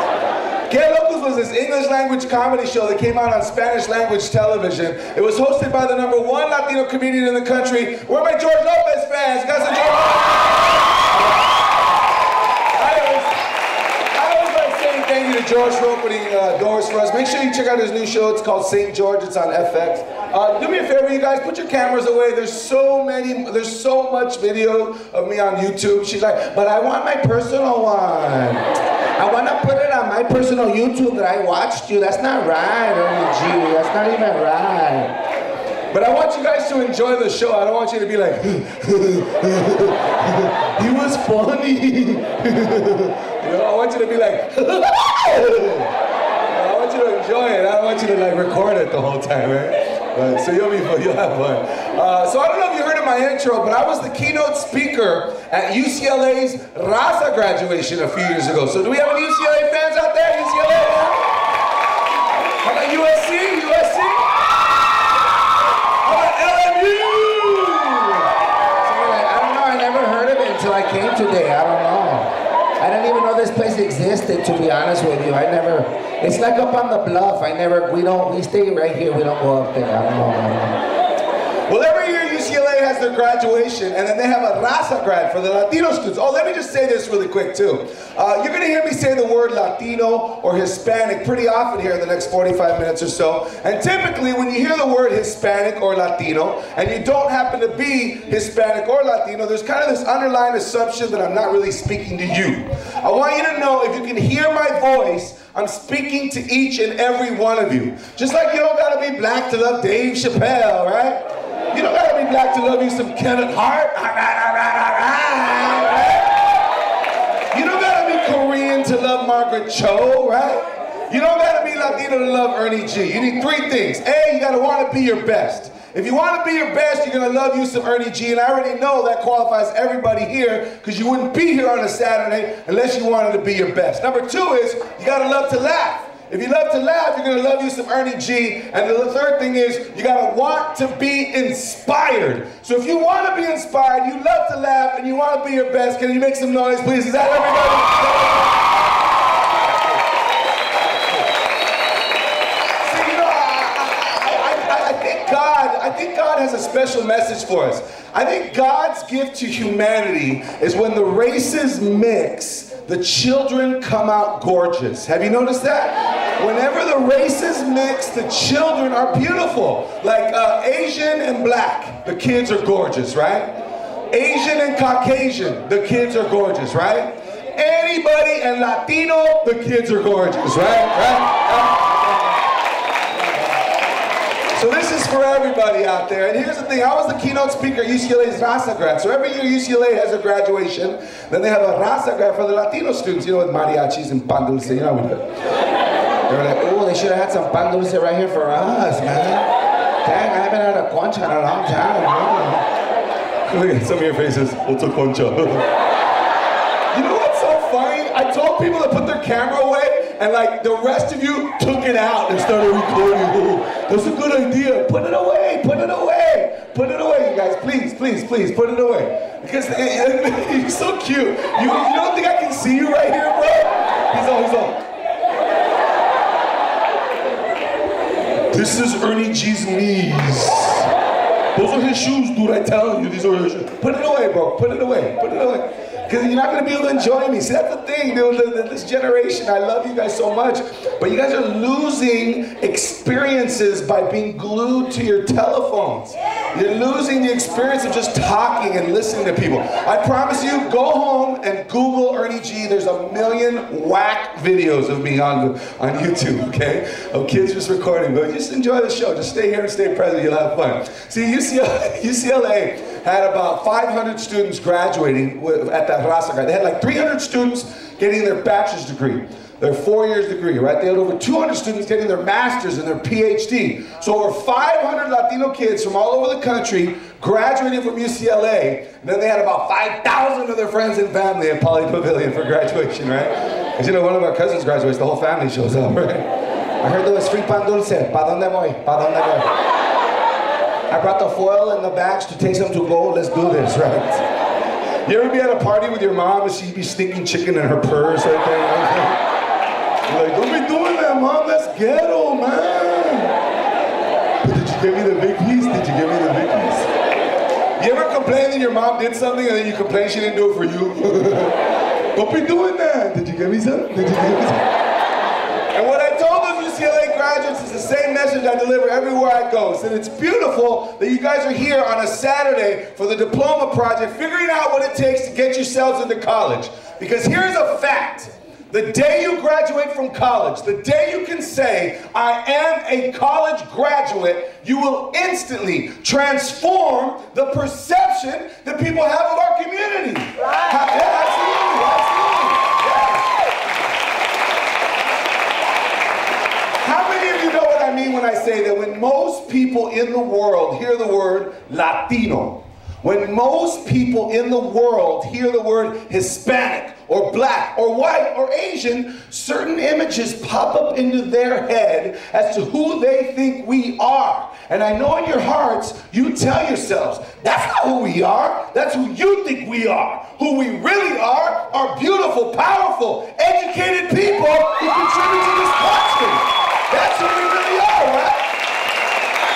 Que Locos was this English language comedy show that came out on Spanish language television. It was hosted by the #1 Latino comedian in the country. Where are my George Lopez fans? Guys, I always like saying thank you to George for opening doors for us. Make sure you check out his new show. It's called St. George. It's on FX. Do me a favor, you guys, put your cameras away. There's so much video of me on YouTube. She's like, but I want my personal one. I want to put it on my personal YouTube that I watched you. That's not right, Gee. That's not even right. But I want you guys to enjoy the show. I don't want you to be like, he was funny. You know, I want you to be like, I want you to enjoy it. I don't want you to like record it the whole time, right? So you'll have fun. So I don't know if you heard of my intro, but I was the keynote speaker at UCLA's Raza graduation a few years ago. So do we have any UCLA fans out there? UCLA? How about USC? USC? How about LMU? So you're like, I don't know, I never heard of it until I came today. I don't know. I didn't even know this place existed, to be honest with you. It's like up on the bluff. We stay right here, we don't go up there. I don't know. Well, every year UCLA has their graduation, and then they have a Raza grad for the Latino students. Oh, let me just say this really quick, too. You're going to hear me say the word Latino or Hispanic pretty often here in the next 45 minutes or so. And typically, when you hear the word Hispanic or Latino, and you don't happen to be Hispanic or Latino, there's kind of this underlying assumption that I'm not really speaking to you. I want you to know, if you can hear my voice, I'm speaking to each and every one of you. Just like you don't gotta be black to love Dave Chappelle, right? You don't gotta be black to love you some Kenneth Hart. Right? You don't gotta be Korean to love Margaret Cho, right? You don't gotta be Latino to love Ernie G. You need 3 things. A, you gotta wanna be your best. If you want to be your best, you're going to love you some Ernie G, and I already know that qualifies everybody here, because you wouldn't be here on a Saturday unless you wanted to be your best. Number 2 is, you got to love to laugh. If you love to laugh, you're going to love you some Ernie G, and the 3rd thing is, you got to want to be inspired. So if you want to be inspired, you love to laugh, and you want to be your best, can you make some noise, please? Is that everybody? I think God has a special message for us. I think God's gift to humanity is when the races mix, the children come out gorgeous. Have you noticed that? Whenever the races mix, the children are beautiful. Like Asian and black, the kids are gorgeous, right? Asian and Caucasian, the kids are gorgeous, right? Anybody and Latino, the kids are gorgeous, right? So this is for everybody out there. And here's the thing, I was the keynote speaker at UCLA's Raza grad. So every year UCLA has a graduation, then they have a Raza grad for the Latino students, you know, with mariachis and pan dulce, you know. They were like, oh, they should have had some pan dulce right here for us, man. Dang, I haven't had a concha in a long time. Look at some of your faces, what's a concha? You know what's so funny? I told people to put their camera away, and like the rest of you took it out and started recording. Oh, that's a good idea. Put it away, put it away. Put it away, you guys. Please, please, please, put it away. Because you're so cute. You don't think I can see you right here, bro? He's on. This is Ernie G's knees. Those are his shoes, dude, I tell you, these are his shoes. Put it away, bro, put it away, put it away. Because you're not going to be able to enjoy me. See, that's the thing, dude, this generation, I love you guys so much, but you guys are losing experiences by being glued to your telephones. You're losing the experience of just talking and listening to people. I promise you, go home and Google Ernie G. There's a million whack videos of me on YouTube, okay? Of kids just recording, but just enjoy the show. Just stay here and stay present, you'll have fun. See, UCLA had about 500 students graduating at that Raza grad. They had like 300 students getting their bachelor's degree, their 4 years degree, right? They had over 200 students getting their master's and their PhD. So over 500 Latino kids from all over the country graduating from UCLA, and then they had about 5,000 of their friends and family at Poly Pavilion for graduation, right? Because you know, one of our cousins graduates, the whole family shows up, right? I heard there was free pan dulce. Pa donde voy? Pa donde voy? I brought the foil and the bags to take some to go. Let's do this, right? You ever be at a party with your mom and she'd be sneaking chicken in her purse right there? You're like, don't be doing that, Mom. That's ghetto, man. But did you give me the big piece? Did you give me the big piece? You ever complain that your mom did something and then you complain she didn't do it for you? Don't be doing that. Did you give me some? Did you give me some? And what I told those UCLA graduates is the same message I deliver everywhere I go. So it's beautiful that you guys are here on a Saturday for the diploma project, figuring out what it takes to get yourselves into college. Because here's a fact. The day you graduate from college, the day you can say, I am a college graduate, you will instantly transform the perception that people have of our community. Right. Yeah, absolutely, absolutely. Yeah. How many of you know what I mean when I say that when most people in the world hear the word Latino, when most people in the world hear the word Hispanic, or black, or white, or Asian, certain images pop up into their head as to who they think we are. And I know in your hearts, you tell yourselves, that's not who we are, that's who you think we are. Who we really are beautiful, powerful, educated people who contribute to this country. That's who we really are, right?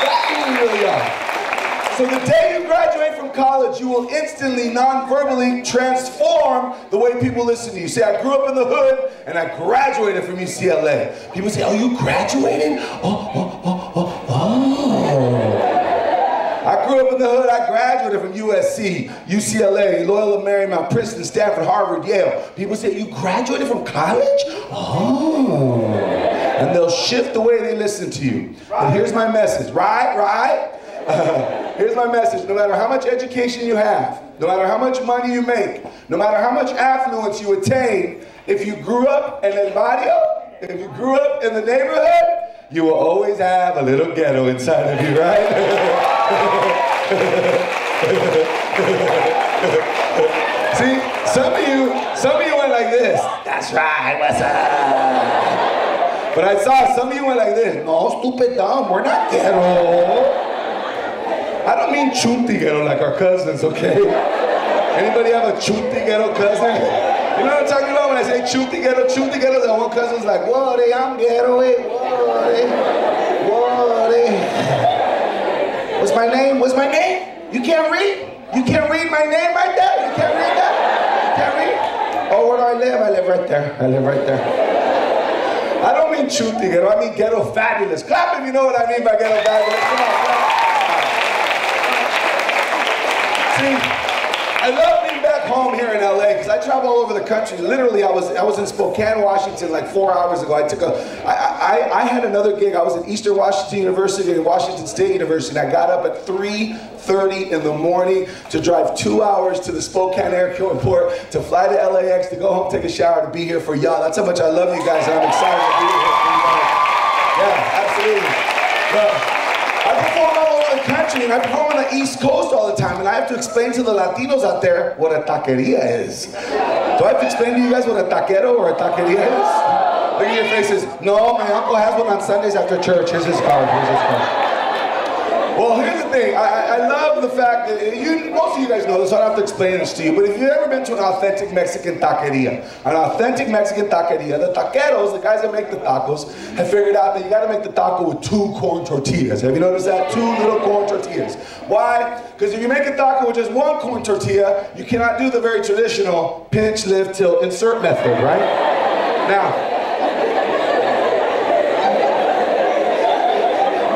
That's who we really are. So the day you graduate from college, you will instantly, non-verbally transform the way people listen to you. Say, I grew up in the hood and I graduated from UCLA. People say, oh, you graduated? Oh. I grew up in the hood, I graduated from USC, UCLA, Loyola Marymount, Princeton, Stanford, Harvard, Yale. People say, you graduated from college? Oh. And they'll shift the way they listen to you. And here's my message, right? Here's my message. No matter how much education you have, no matter how much money you make, no matter how much affluence you attain, if you grew up in El Barrio, if you grew up in the neighborhood, you will always have a little ghetto inside of you, right? See, some of you went like this. That's right, what's up? But I saw some of you went like this. No, stupid dumb, we're not ghetto. I don't mean chuti ghetto like our cousins, okay? Anybody have a chuti ghetto cousin? You know what I'm talking about when I say chuti ghetto? Chuti ghetto, that one cousin's like, what, I'm ghetto, what, What's my name? What's my name? You can't read? You can't read my name right there? You can't read that? You can't read? Oh, where do I live? I live right there. I live right there. I don't mean chuti ghetto, I mean ghetto fabulous. Clap if you know what I mean by ghetto fabulous. Come on, come on. See, I love being back home here in LA because I travel all over the country. Literally, I was in Spokane, Washington like 4 hours ago. I had another gig. I was at Eastern Washington University and Washington State University, and I got up at 3:30 in the morning to drive 2 hours to the Spokane Airport to fly to LAX to go home, take a shower, to be here for y'all. That's how much I love you guys, and I'm excited to be here for you guys. Yeah, absolutely. But I perform all over the country, and I perform on the East Coast all the time, and I have to explain to the Latinos out there what a taqueria is. Do I have to explain to you guys what a taquero or a taqueria is? Look at your faces. No, my uncle has one on Sundays after church. Here's his card. Here's his card. Well, here's the thing. I love the fact that most of you guys know this, so I don't have to explain this to you, but if you've ever been to an authentic Mexican taqueria, the taqueros, the guys that make the tacos, have figured out that you got to make the taco with 2 corn tortillas. Have you noticed that? 2 little corn tortillas. Why? Because if you make a taco with just 1 corn tortilla, you cannot do the very traditional pinch, lift, tilt, insert method, right? Now,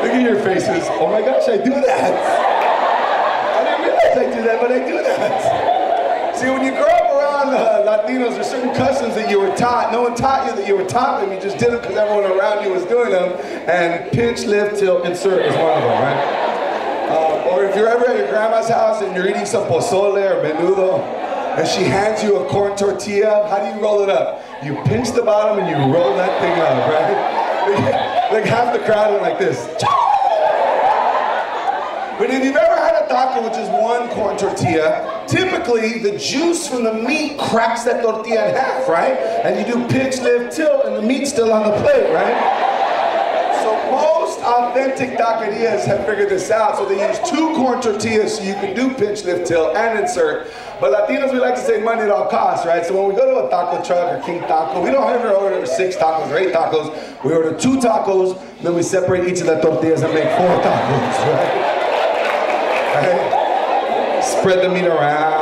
look at your faces. Oh my gosh, I do that. I didn't realize I do that, but I do that. See, when you grow up around Latinos, there's certain customs that you were taught. No one taught you that you were taught them. You just did them because everyone around you was doing them. And pinch, lift, tilt, insert is one of them, right? Or if you're ever at your grandma's house and you're eating some pozole or menudo, and she hands you a corn tortilla, how do you roll it up? You pinch the bottom and you roll that thing up, right? Like half the crowd went like this. But if you've ever had a taco with just 1 corn tortilla, typically the juice from the meat cracks that tortilla in half, right? And you do pinch, lift, tilt, and the meat's still on the plate, right? authentic taquerias have figured this out, so they use 2 corn tortillas so you can do pinch, lift, tilt, and insert. But Latinos, we like to say money at all costs, right? So when we go to a taco truck or King Taco, we don't ever order 6 tacos or 8 tacos. We order 2 tacos, then we separate each of the tortillas and make 4 tacos, right? Spread the meat around.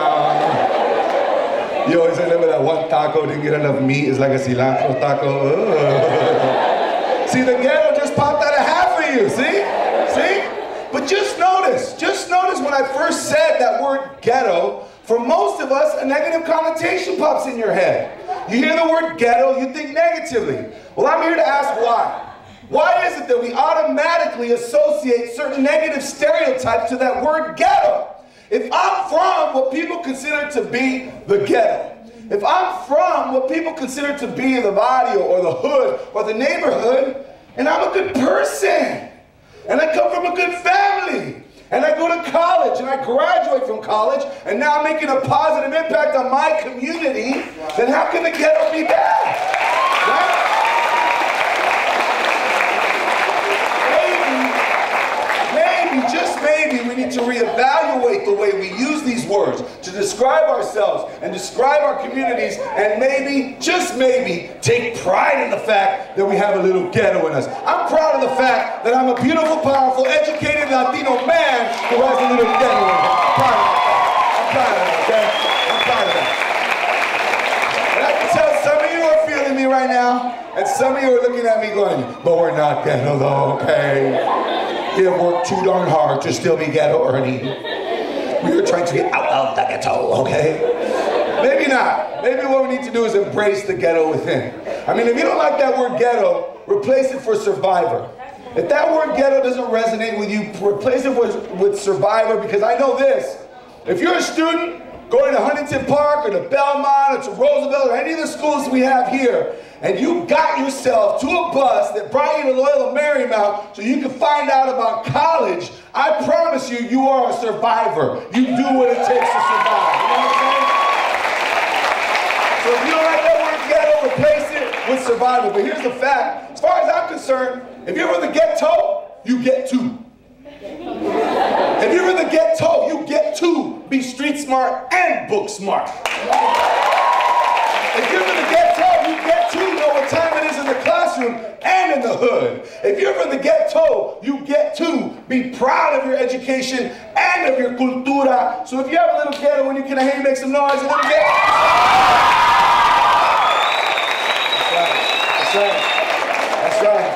You always remember that one taco didn't get enough meat. It's like a cilantro taco. Ugh. See, the ghetto just popped out of half of you, see? See? But just notice when I first said that word ghetto, for most of us, a negative connotation pops in your head. You hear the word ghetto, you think negatively. Well, I'm here to ask why. Why is it that we automatically associate certain negative stereotypes to that word ghetto? If I'm from what people consider to be the ghetto, if I'm from what people consider to be the barrio or the hood or the neighborhood, and I'm a good person, and I come from a good family, and I go to college, and I graduate from college, and now I'm making a positive impact on my community, then how can the ghetto be bad? Right? Just maybe, we need to reevaluate the way we use these words to describe ourselves and describe our communities, and maybe, just maybe, take pride in the fact that we have a little ghetto in us. I'm proud of the fact that I'm a beautiful, powerful, educated Latino man who has a little ghetto in him. I'm proud of that. I'm proud of that, okay? I'm proud of that. And I can tell some of you are feeling me right now, and some of you are looking at me going, but we're not ghetto though, okay? We have worked too darn hard to still be ghetto, Ernie. We are trying to get out of the ghetto, okay? Maybe not. Maybe what we need to do is embrace the ghetto within. I mean, if you don't like that word ghetto, replace it for survivor. If that word ghetto doesn't resonate with you, replace it with survivor, because I know this. If you're a student going to Huntington Park or to Belmont or to Roosevelt or any of the schools we have here, and you got yourself to a bus that brought you to Loyola Marymount so you can find out about college, I promise you, you are a survivor. You do what it takes to survive. You know what I'm saying? So if you don't like that word ghetto, replace it with survivor. But here's the fact. As far as I'm concerned, if you're in the ghetto, you get to. If you're in the ghetto, you get to be street smart and book smart. If you're in the ghetto, you get to know what time it is in the classroom and in the hood. If you're from the ghetto, you get to be proud of your education and of your cultura. So if you have a little ghetto and you can hear you make some noise, a little ghetto. That's right. That's right.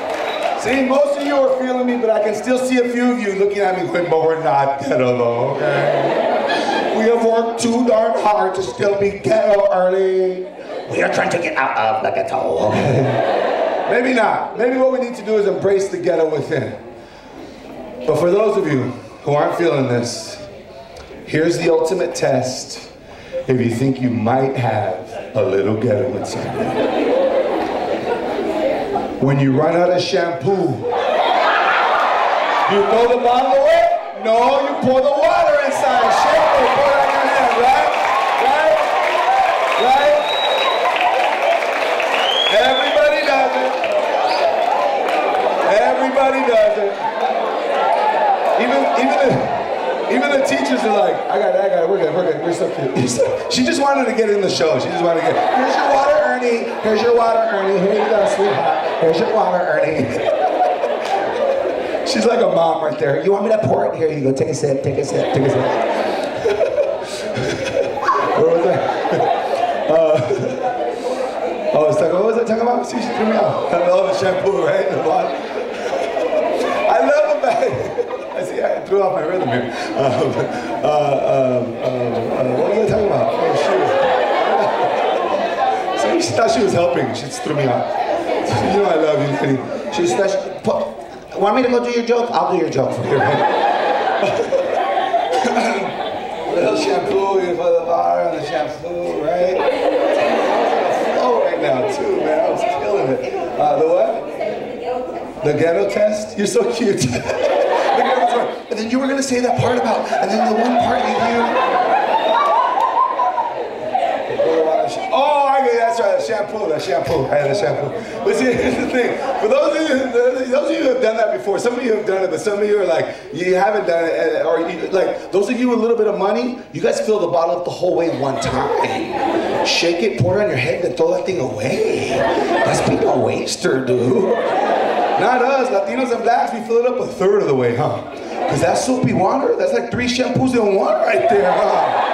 See, most of you are feeling me, but I can still see a few of you looking at me going, but we're not ghetto though, okay? We have worked too darn hard to still be ghetto early. We are trying to get out of the ghetto, okay? Maybe not. Maybe what we need to do is embrace the ghetto within. But for those of you who aren't feeling this, here's the ultimate test if you think you might have a little ghetto inside. When you run out of shampoo, you throw the bottle away? No, you pour the water inside. Shampoo, pour it on your hand, right? Right? Right? Everybody does it. Everybody does it. Even the teachers are like, I got it, we're good, we're so cute. She just wanted to get in the show. She just wanted to get, here's your water, Ernie. Here's your water, Ernie. Here you go, sweetheart. Here's your water, Ernie. She's like a mom right there. You want me to pour it? Here you go, take a sip, take a sip, take a sip. What was that? What was I talking about? See, she threw me out. I love the shampoo, right? The water. I love the bag. See, I threw off my rhythm here. What was I talking about? Oh, shoot. See, she thought she was helping. She just threw me off. You know I love you, lady. She thought, want me to go do your joke? I'll do your joke for you, right? A little shampoo, you put the water on the shampoo, right? Oh, right now, too, man. I was killing it. The what? The ghetto test? You're so cute. And then you were going to say that part about, and then the one part you do. Oh, I get that's right. shampoo, that shampoo. I had a shampoo. But see, here's the thing. For those of you who have done that before, some of you have done it, but some of you are like, you haven't done it, or you, like, those of you with a little bit of money, you guys fill the bottle up the whole way one time. Shake it, pour it on your head, then throw that thing away. That's being a waster, dude. Not us, Latinos and blacks, we fill it up a third of the way, huh? Because that soapy water, that's like 3 shampoos in one right there, huh?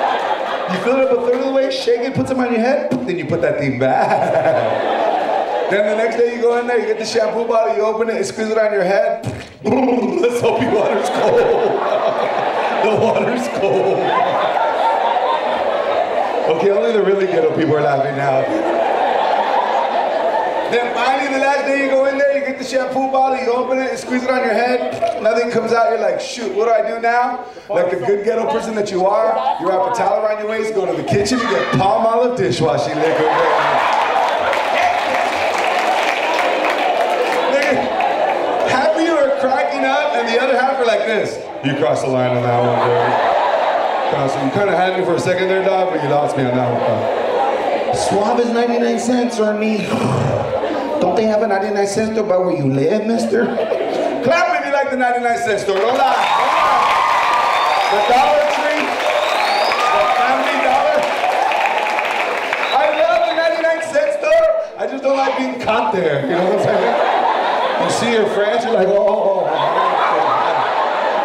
You fill it up a third of the way, shake it, put some on your head, then you put that thing back. Then the next day you go in there, you get the shampoo bottle, you open it, and squeeze it on your head. The soapy water's cold. The water's cold. Okay, only the really ghetto people are laughing now. Then finally, the last day you go in there, you get the shampoo bottle, you open it, and squeeze it on your head. Nothing comes out, you're like, shoot, what do I do now? Like the good ghetto person that you are, you wrap a towel around your waist, go to the kitchen, you get Palmolive dishwashing liquid. Half of you are cracking up, and the other half are like this. You crossed the line on that one, dude. So you kind of had me for a second there, dog, but you lost me on that one. Suave is 99 cents, or me. Don't they have a 99 cent store by where you live, mister? Clap if you like the 99 cent store. Don't lie. The Dollar Tree. The Family Dollar. I love the 99 cent store. I just don't like being caught there. You know what I'm saying? You see your friends, you're like, oh.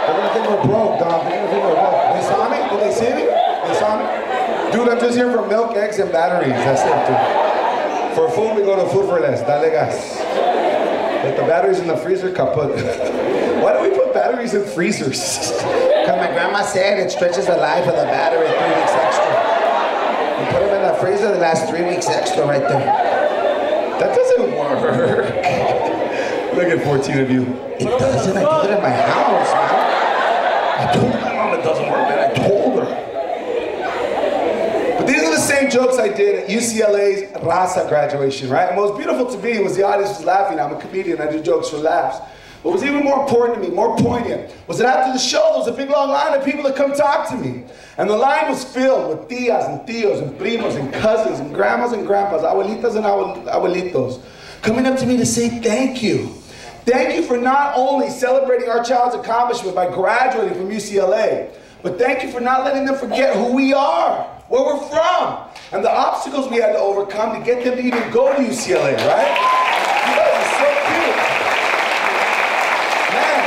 They're gonna think we're broke, dog. They're gonna think we're broke. They saw me? Did they see me? They saw me? Dude, I'm just here for milk, eggs, and batteries. That's it, dude. For food, we go to Food for Less. Dale gas. But the batteries in the freezer, kaput. Why do we put batteries in freezers? Because my grandma said it stretches the life of the battery 3 weeks extra. You put them in the freezer, they last 3 weeks extra right there. That doesn't work. Look at 14 of you. It doesn't. I did it in my house, man. I told my mom it doesn't work, man. I told her. But these are the same jokes I did at UCLA's Raza graduation, right? And what was beautiful to me was the audience was laughing. I'm a comedian. I do jokes for laughs. What was even more important to me, more poignant, was that after the show, there was a big long line of people that come talk to me. And the line was filled with tias and tios and primos and cousins and grandmas and grandpas, abuelitas and abuelitos, coming up to me to say thank you. Thank you for not only celebrating our child's accomplishment by graduating from UCLA, but thank you for not letting them forget who we are, where we're from, and the obstacles we had to overcome to get them to even go to UCLA, right? You guys are so cute. Man,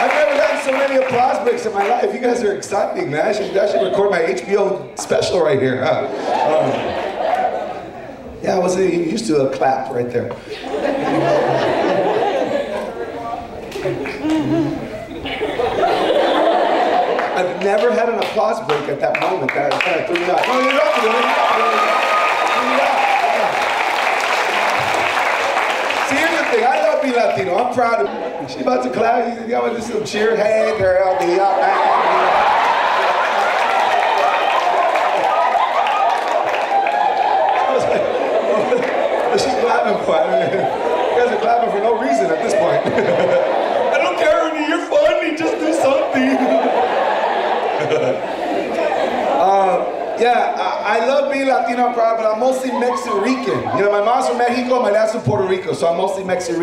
I've never gotten so many applause breaks in my life. You guys are exciting, man. I should record my HBO special right here, huh? Yeah, I wasn't used to a clap right there. I've never had an applause break at that moment. That kind of threw me off. No, you're not doing it. See, here's the thing. I love being Latino. I'm proud of it. She's about to clap. You want to do some cheer? Hey, girl, be up, man. What's she clapping for? You guys are clapping for no reason at this point. I don't care, Ernie. You're funny. Just do something. I love being Latino, I'm proud, but I'm mostly Mexican. You know, my mom's from Mexico, my dad's from Puerto Rico, so I'm mostly Mexican.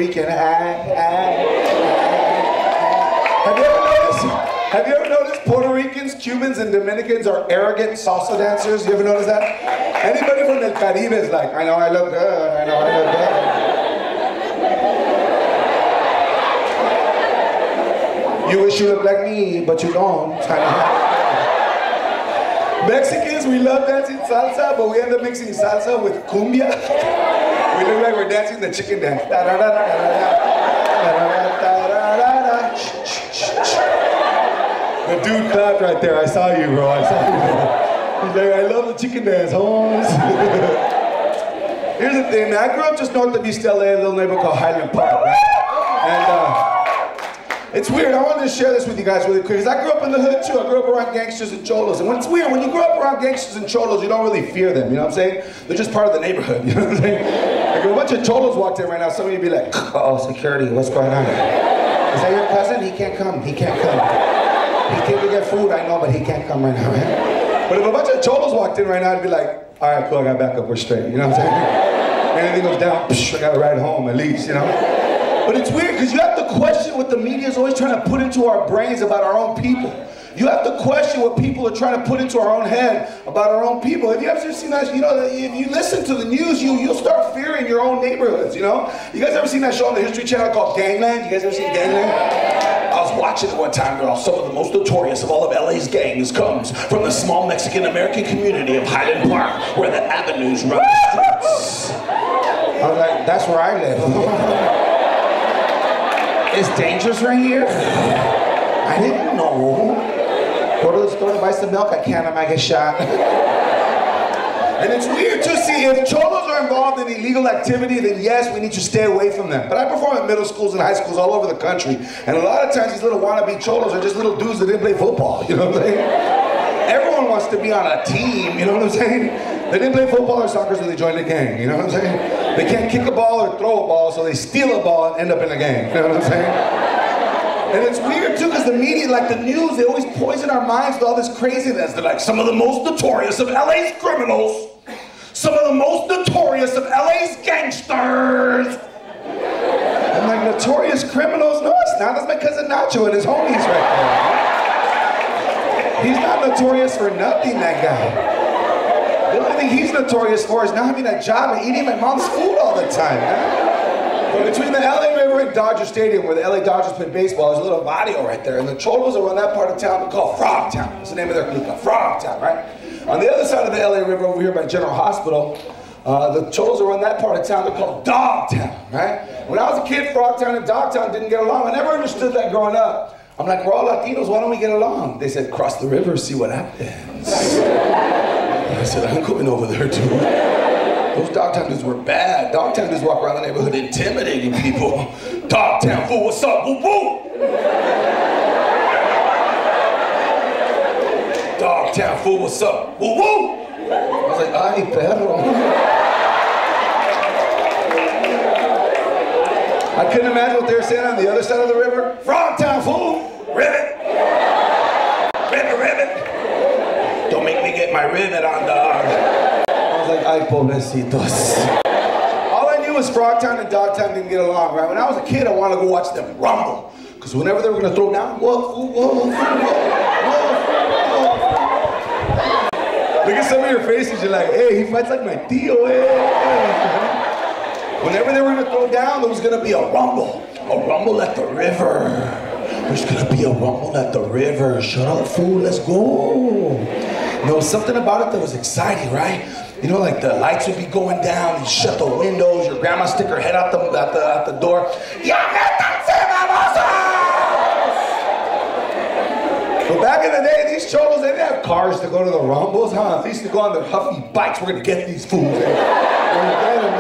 Have you ever noticed Puerto Ricans, Cubans, and Dominicans are arrogant salsa dancers? You ever notice that? Anybody from the Caribe is like, I know I look good, I know I look good. You wish you looked like me, but you don't. Mexicans, we love dancing salsa, but we end up mixing salsa with cumbia. We look like we're dancing the chicken dance. The dude clapped right there. I saw you, bro. I saw you. He's like, I love the chicken dance, homes. Here's the thing, man. I grew up just north of East LA, a little neighborhood called Highland Park, right? And it's weird. I wanted to share this with you guys really quick, because I grew up in the hood too. I grew up around gangsters and cholos. And it's weird, when you grow up around gangsters and cholos, you don't really fear them, you know what I'm saying? They're just part of the neighborhood, you know what I'm saying? Like if a bunch of cholos walked in right now, some of you would be like, oh, security, what's going on? Is that your cousin? He can't come, he can't come. He came to get food, I know, but he can't come right now, right? But if a bunch of cholos walked in right now, I'd be like, all right, cool, I got backup, we're straight. You know what I'm saying? Anything goes down, psh, I got to ride home at least, you know? But it's weird because you have to question what the media is always trying to put into our brains about our own people. You have to question what people are trying to put into our own head about our own people. Have you ever seen that? You know, if you listen to the news, you'll start fearing your own neighborhoods, you know? You guys ever seen that show on the History Channel called Gangland? You guys ever seen Gangland? I was watching it one time, girl. Some of the most notorious of all of LA's gangs comes from the small Mexican-American community of Highland Park, where the avenues run the streets. I was like, that's where I live. It's dangerous right here? I didn't know. Go to the store to buy some milk, I can't, I might get shot. And it's weird to see if cholos are involved in illegal activity, then yes, we need to stay away from them. But I perform at middle schools and high schools all over the country, and a lot of times these little wannabe cholos are just little dudes that didn't play football, you know what I'm saying? Everyone wants to be on a team, you know what I'm saying? They didn't play football or soccer, so they joined a gang, you know what I'm saying? They can't kick a ball or throw a ball, so they steal a ball and end up in a gang, you know what I'm saying? And it's weird too, because the media, like the news, they always poison our minds with all this craziness. They're like, some of the most notorious of LA's criminals, some of the most notorious of LA's gangsters. I'm like, notorious criminals? No, it's not. That's my cousin Nacho and his homies right there. He's not notorious for nothing, that guy. The only thing he's notorious for is not having a job and eating my mom's food all the time, man. But between the LA River and Dodger Stadium, where the LA Dodgers play baseball, there's a little barrio right there. And the cholos around that part of town are called Frog Town. That's the name of their clique, Frog Town, right? On the other side of the LA River, over here by General Hospital, the cholos around that part of town, they're called Dog Town, right? When I was a kid, Frog Town and Dog Town didn't get along. I never understood that growing up. I'm like, we're all Latinos, why don't we get along? They said, cross the river, see what happens. I said, I'm going over there too. Those Dogtown dudes were bad. Dogtown dudes walk around the neighborhood intimidating people. Dogtown fool, what's up? Woo woo! Dogtown fool, what's up? Woo woo! I was like, ay, perro. I couldn't imagine what they were saying on the other side of the river. Frogtown fool! Ribbit! Ribbit, ribbit! Don't make me get my ribbit on, dog. I was like, ay, pobrecitos. All I knew was Frogtown and Dogtown didn't get along, right? When I was a kid, I wanted to go watch them rumble. Because whenever they were going to throw down, whoa, whoa, whoa, whoa, whoa. Look at some of your faces, you're like, hey, he fights like my tío, eh? Whenever they were going to throw down, there was going to be a rumble at the river. There's going to be a rumble at the river. Shut up, fool, let's go. There was something about it that was exciting, right? You know, like the lights would be going down, you shut the windows, your grandma stick her head out the door. But back in the day, these cholos, they didn't have cars to go to the rumbles, huh? They used to go on their huffy bikes. We're gonna get these fools. We're gonna get them,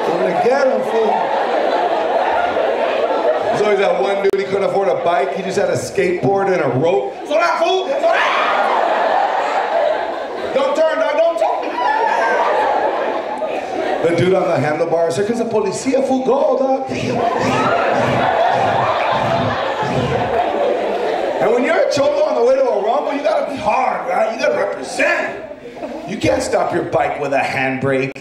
we're gonna get them, fool. There's always that one dude, he couldn't afford a bike, he just had a skateboard and a rope. So that fool, so that. Don't turn, dog, don't turn. The dude on the handlebars, here comes the policia, fool, go, dog. And when you're a cholo on the way to a rumble, you gotta be hard, right? You gotta represent. You can't stop your bike with a handbrake.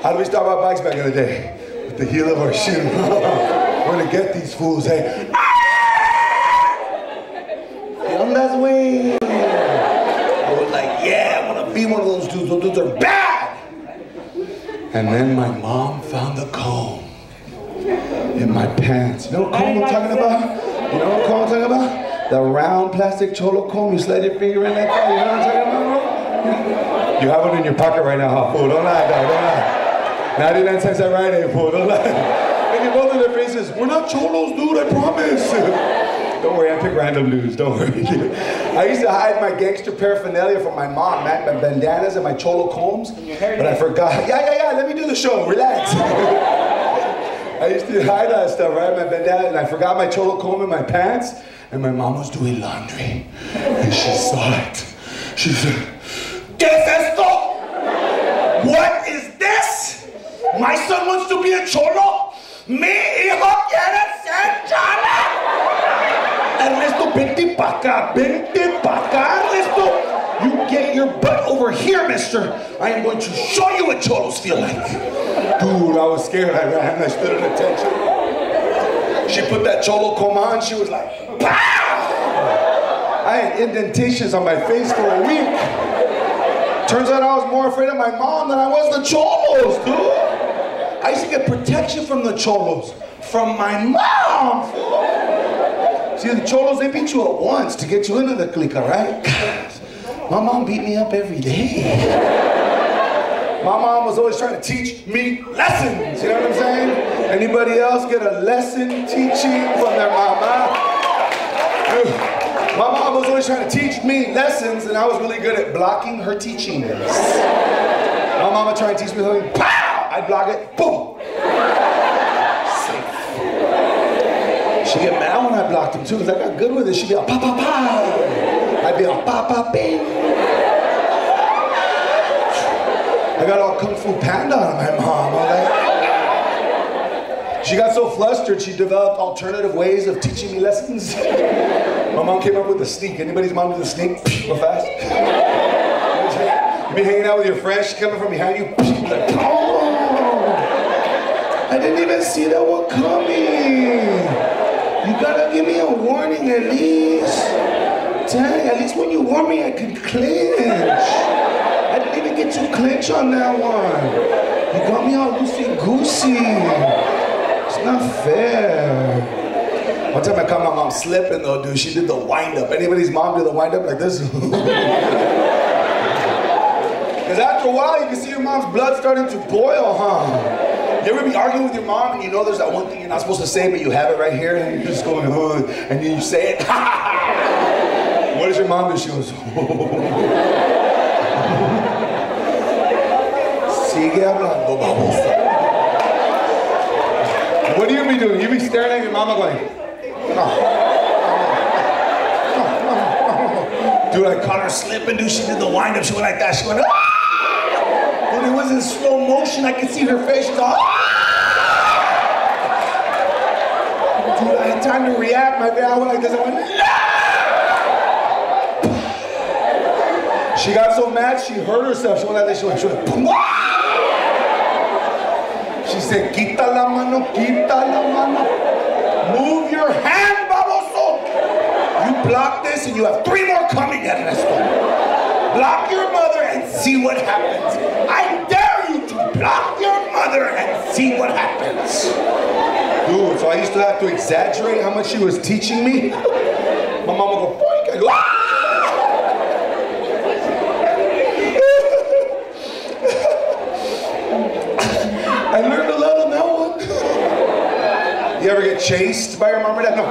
How do we stop our bikes back in the day? With the heel of our shoe. We're gonna get these fools, hey. Ondas, way. I was like, yeah, I wanna be one of those dudes. Those dudes are bad. And then my mom found the comb in my pants. You know what comb I'm talking about? You know what comb I'm talking about? The round plastic cholo comb, you slide your finger in like that, you know what I'm talking about? You have one in your pocket right now, huh, fool? Don't lie, dog, don't lie. 99 cents at Rite Aid, fool, don't lie. And you both in their faces, we're not cholos, dude, I promise. Don't worry, I pick random dudes, don't worry. I used to hide my gangster paraphernalia from my mom, man, my bandanas and my cholo combs, but I forgot. Yeah, let me do the show, relax. I used to hide that stuff, right? My bandana, and I forgot my cholo comb in my pants, and my mom was doing laundry, and she saw it. She said, ¿Qué es esto? What is this? My son wants to be a cholo? Mi hijo quiere ser cholo? Ernesto, vente pa' acá, Ernesto. You get your butt over here, mister. I am going to show you what cholos feel like. Dude, I was scared. I ran and I stood at attention. She put that cholo coma on. She was like, pow! I had indentations on my face for a week. Turns out I was more afraid of my mom than I was the cholos, dude. I used to get protection from the cholos. From my mom, fool. See, the cholos, they beat you up once to get you into the clica, right? My mom beat me up every day. My mom was always trying to teach me lessons, you know what I'm saying? Anybody else get a lesson teaching from their mama? My mom was always trying to teach me lessons, and I was really good at blocking her teachings. My mama tried to teach me something, pow! I'd block it, boom! Safe. She'd get mad when I blocked him too, because I got good with it. She'd be like, pa pa pa! I'd be like, pa pa bing! I got all Kung Fu Panda on my mom. She got so flustered, she developed alternative ways of teaching me lessons. My mom came up with a sneak. Anybody's mom do the sneak? Real fast. You be hanging out with your friends, she coming from behind you. Like, oh, I didn't even see that one coming. You gotta give me a warning at least. Dang, at least when you warn me, I can clinch. I didn't even get to clinch on that one. You got me all loosey-goosey. It's not fair. One time I caught my mom slipping though, dude. She did the wind-up. Anybody's mom did the wind-up like this? Because after a while, you can see your mom's blood starting to boil, huh? You ever be arguing with your mom and you know there's that one thing you're not supposed to say, but you have it right here, and you're just going, oh, and then you say it? What does your mom do? She goes, sigue hablando, babosa. What do you be doing? You be staring at your mama going, no. Dude, I caught her slipping, dude. She did the wind-up. She went like that. She went, ah! Dude, it was in slow motion. I could see her face. She's all, ah! Dude, I had time to react. My bad. I went like this. I went, no! She got so mad, she hurt herself. She went like this. She went, ah! She said, quita la mano, quita la mano. Move your hand, baboso. You block this and you have 3 more coming, Ernesto. Block your mother and see what happens. I dare you to block your mother and see what happens. Dude, so I used to have to exaggerate how much she was teaching me. My mom would go, boink. I go, ah! I learned a lot on that one. You ever get chased by your mom or dad? No.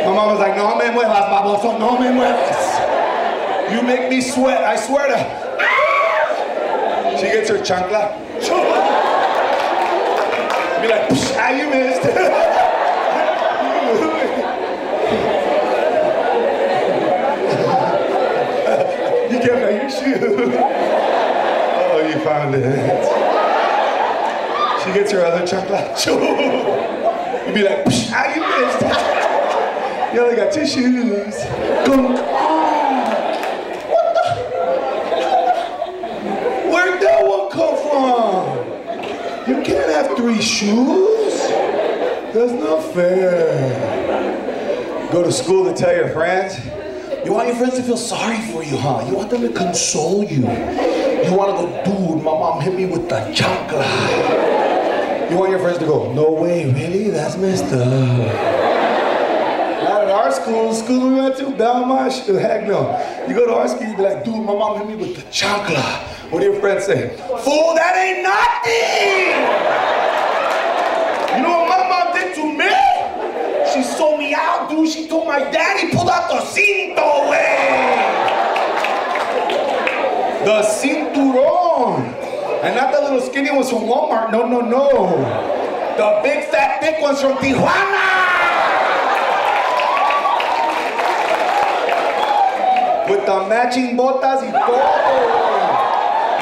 My mom was like, no me muevas, baboso, no me muevas. You make me sweat, I swear to. She gets her chancla. Be like, ah, you missed. You kept on your shoe. Oh, you found it. She gets her other chancla. You be like, ah, you missed. You only got 2 shoes. Go. What the? Where'd that one come from? You can't have 3 shoes. That's not fair. Go to school to tell your friends. You want your friends to feel sorry for you, huh? You want them to console you. You want to go, dude, my mom hit me with the chancla. You want your friends to go, no way, really? That's messed up. Our school we went to, Belmont, heck no. You go to our school, you be like, dude, my mom hit me with the chancla. What do your friends say? Fool, that ain't nothing! You know what my mom did to me? She sold me out, dude. She told my daddy, pull out the cinto, way. The cinturón. And not the little skinny ones from Walmart, no, no, no. The big fat thick ones from Tijuana. With the matching botas y todo.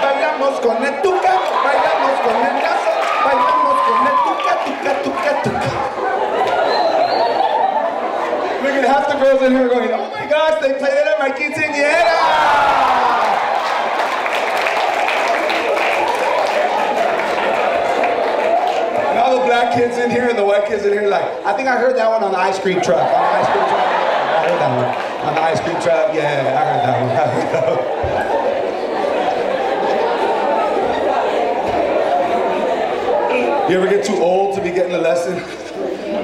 Bailamos con el tuca, bailamos con el lazo, bailamos con el tuca, tuca, tuca, tuca. girls in here going, oh my gosh, they played it at my quinceañera. And all the black kids in here and the white kids in here like, I think I heard that one on the ice cream truck. On the ice cream truck. I heard that one. On the ice cream truck. Yeah, I heard that one. I heard that one. You ever get too old to be getting a lesson?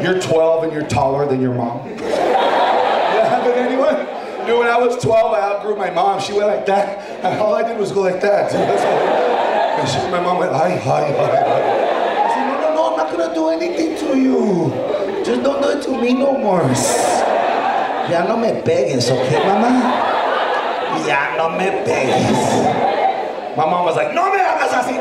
You're 12 and you're taller than your mom. That happened to anyone? Dude, when I was 12, I outgrew my mom. She went like that, and all I did was go like that. And my mom went, hi, hi, hi. I said, no, no, no, I'm not gonna do anything to you. Just don't do it to me no more. Ya no me pegues, okay, mamá? Ya no me pegues. My mom was like, no me hagas así.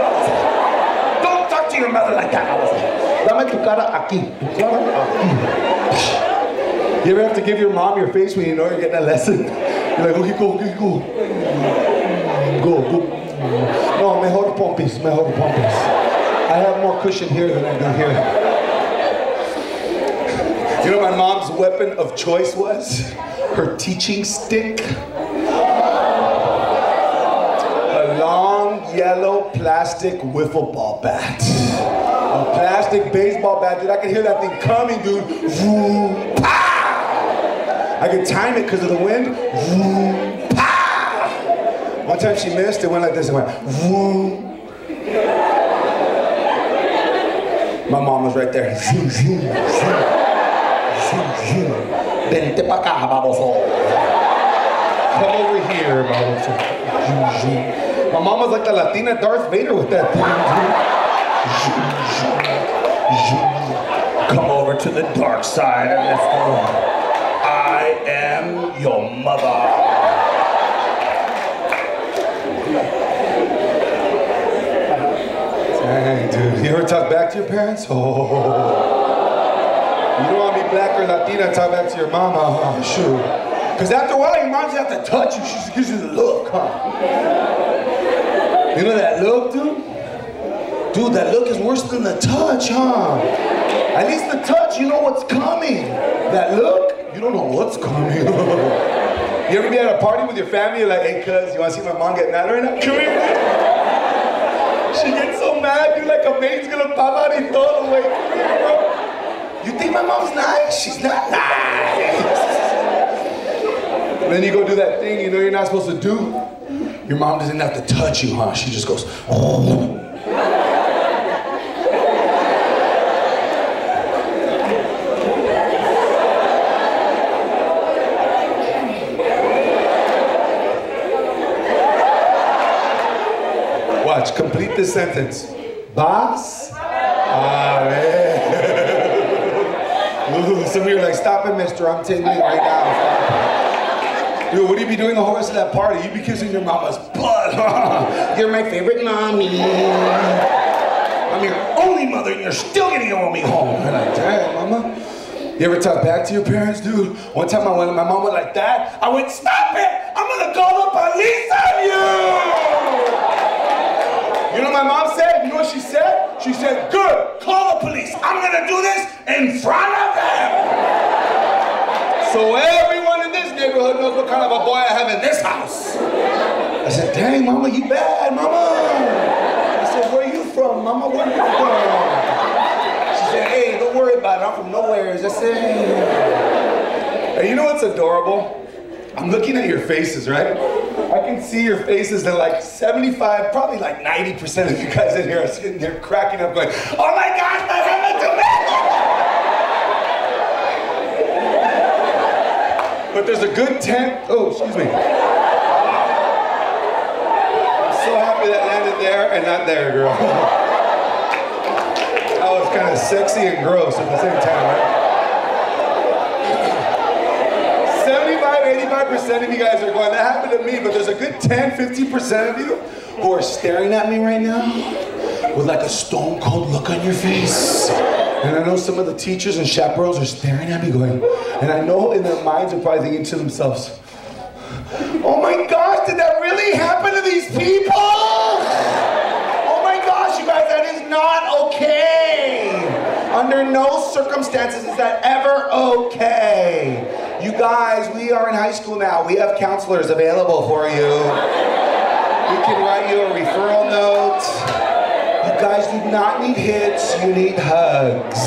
Don't talk to your mother like that. I was like, dame tu cara aquí. Tu cara aquí. You ever have to give your mom your face when you know you're getting a lesson? You're like, okay, go, okay, go. Go, go. No, mejor pompis, mejor pompis. I have more cushion here than I do here. You know what my mom's weapon of choice was? Her teaching stick. A long yellow plastic wiffle ball bat. A plastic baseball bat, dude. I could hear that thing coming, dude. Vroom, pow! I could time it because of the wind. Vroom, pow! One time she missed, it went like this. It went vroom. My mom was right there. Zoom, zoom, zoom. Vente pa' acá, baboso. Come over here, baboso. My mom was like the Latina Darth Vader with that thing. Come over to the dark side and let's go. I am your mother. Dang, dude. You ever talk back to your parents? Oh. You don't want to be black or Latina, talk back to your mama, oh, sure. Because after a while, your mom just have to touch you. She just gives you the look, huh? You know that look, dude? Dude, that look is worse than the touch, huh? At least the touch, you know what's coming. That look, you don't know what's coming. You ever be at a party with your family, you're like, hey, cuz, you want to see my mom get mad right now? Come here. She gets so mad, dude, like a maid's gonna pop out and throw away. Come here, bro. You think my mom's nice? She's not nice. And then you go do that thing you know you're not supposed to do. Your mom doesn't have to touch you, huh? She just goes, oh. Watch, complete this sentence. Vas a ver. Ooh, some of you are like, stop it, mister, I'm taking it right now. Dude, what do you be doing the whole rest of that party? You be kissing your mama's butt. You're my favorite mommy. I'm your only mother and you're still getting owe me home. I'm like, damn, mama. You ever talk back to your parents, dude? One time my mom went like that. I went, stop it! I'm gonna call the police on you! You know what my mom said? You know what she said? She said, good, call the police. I'm gonna do this in front of them. So everyone in this neighborhood knows what kind of a boy I have in this house. I said, dang, mama, you bad, mama. I said, where are you from, mama? Where are you from? She said, hey, don't worry about it. I'm from nowhere. I said, hey, you know what's adorable? I'm looking at your faces, right? I can see your faces and like 75, probably like 90% of you guys in here are sitting there cracking up going, oh my gosh, that happened to me! But there's a good 10, oh, excuse me. I'm so happy that landed there and not there, girl. That was kind of sexy and gross at the same time, right? 85% of you guys are going, that happened to me, but there's a good 10, 50% of you who are staring at me right now with like a stone cold look on your face. And I know some of the teachers and chaperones are staring at me going, and I know in their minds are probably thinking to themselves, oh my gosh, did that really happen to these people? Oh my gosh, you guys, that is not okay. Under no circumstances is that ever okay. You guys, we are in high school now. We have counselors available for you. We can write you a referral note. You guys do not need hits, you need hugs.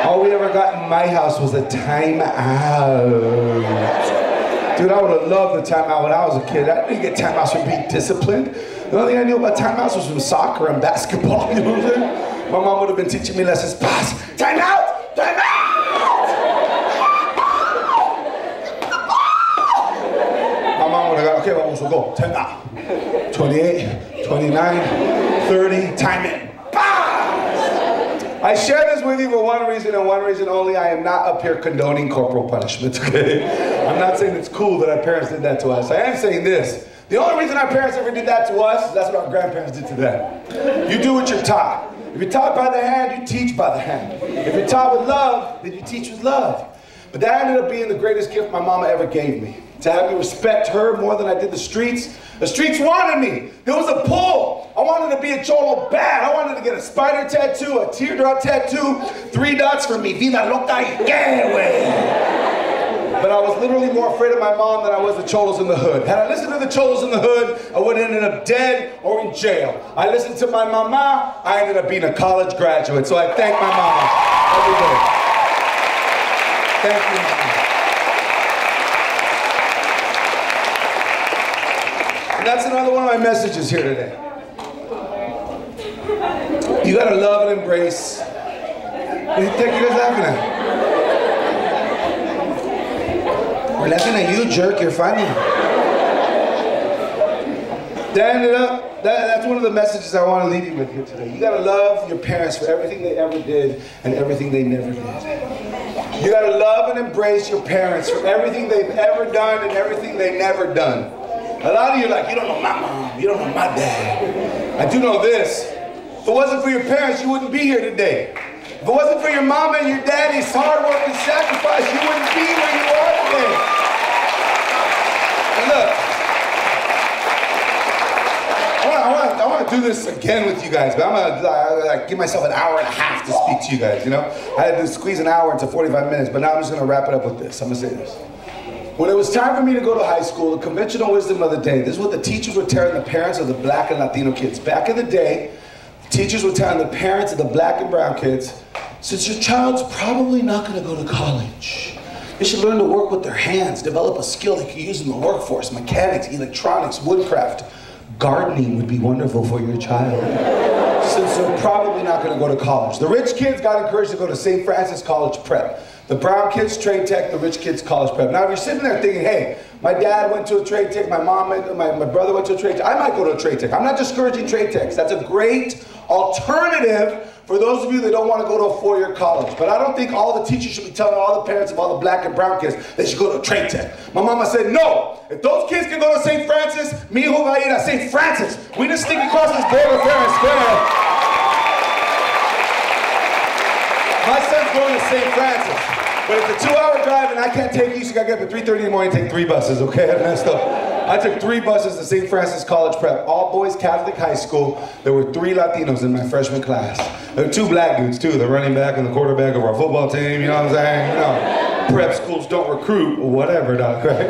All we ever got in my house was a timeout. Dude, I would have loved the timeout when I was a kid. I didn't get timeouts for being disciplined. The only thing I knew about timeouts was from soccer and basketball, you know what I'm saying? My mom would have been teaching me lessons. Pass, timeout, timeout! My mom would have gone, okay, vamos, we'll go, timeout. 28, 29, 30, time in. I share this with you for one reason and one reason only. I am not up here condoning corporal punishment, okay? I'm not saying it's cool that our parents did that to us. I am saying this. The only reason our parents ever did that to us is that's what our grandparents did to them. You do what you're taught. If you're taught by the hand, you teach by the hand. If you're taught with love, then you teach with love. But that ended up being the greatest gift my mama ever gave me. To have me respect her more than I did the streets. The streets wanted me. There was a pull. I wanted to be a cholo bad. I wanted to get a spider tattoo, a teardrop tattoo, 3 dots for me. Vida loca y que güey. But I was literally more afraid of my mom than I was the cholos in the hood. Had I listened to the cholos in the hood, I would have ended up dead or in jail. I listened to my mama, I ended up being a college graduate. So I thank my mama every day. Thank you, mama. And that's another one of my messages here today. You gotta love and embrace. What do you think you guys laughing at? We're laughing at you, jerk. You're funny. That ended up, that's one of the messages I want to leave you with here today. You gotta love your parents for everything they ever did and everything they never did. You gotta love and embrace your parents for everything they've ever done and everything they never done. A lot of you are like, you don't know my mom, you don't know my dad. I do know this. If it wasn't for your parents, you wouldn't be here today. If it wasn't for your mama and your daddy's hard work and sacrifice, you wouldn't be where you are today. And look, I want to do this again with you guys, but I'm gonna give myself an hour and a half to speak to you guys, you know? I had to squeeze an hour into 45 minutes, but now I'm just gonna wrap it up with this. I'm gonna say this. When it was time for me to go to high school, the conventional wisdom of the day, this is what the teachers were telling the parents of the black and Latino kids. Back in the day, teachers were telling the parents of the black and brown kids, since your child's probably not gonna go to college, they should learn to work with their hands, develop a skill they can use in the workforce, mechanics, electronics, woodcraft. Gardening would be wonderful for your child, since they're probably not gonna go to college. The rich kids got encouraged to go to St. Francis College Prep. The brown kids, trade tech, the rich kids, college prep. Now if you're sitting there thinking, hey, my dad went to a trade tech, my mom, my brother went to a trade tech, I might go to a trade tech. I'm not discouraging trade techs. That's a great alternative for those of you that don't want to go to a 4-year college. But I don't think all the teachers should be telling all the parents of all the black and brown kids they should go to a trade tech. My mama said, no, if those kids can go to St. Francis, mi hijo va a ir a St. Francis. We just sneak across this border fair and square. My son's going to St. Francis. But it's a 2-hour drive and I can't take you, so you gotta get up at 3:30 in the morning and take 3 buses, okay? I messed up. I took 3 buses to St. Francis College Prep, all boys Catholic high school. There were 3 Latinos in my freshman class. There were 2 black dudes too, the running back and the quarterback of our football team, you know what I'm saying? You know, prep schools don't recruit, whatever, doc, right?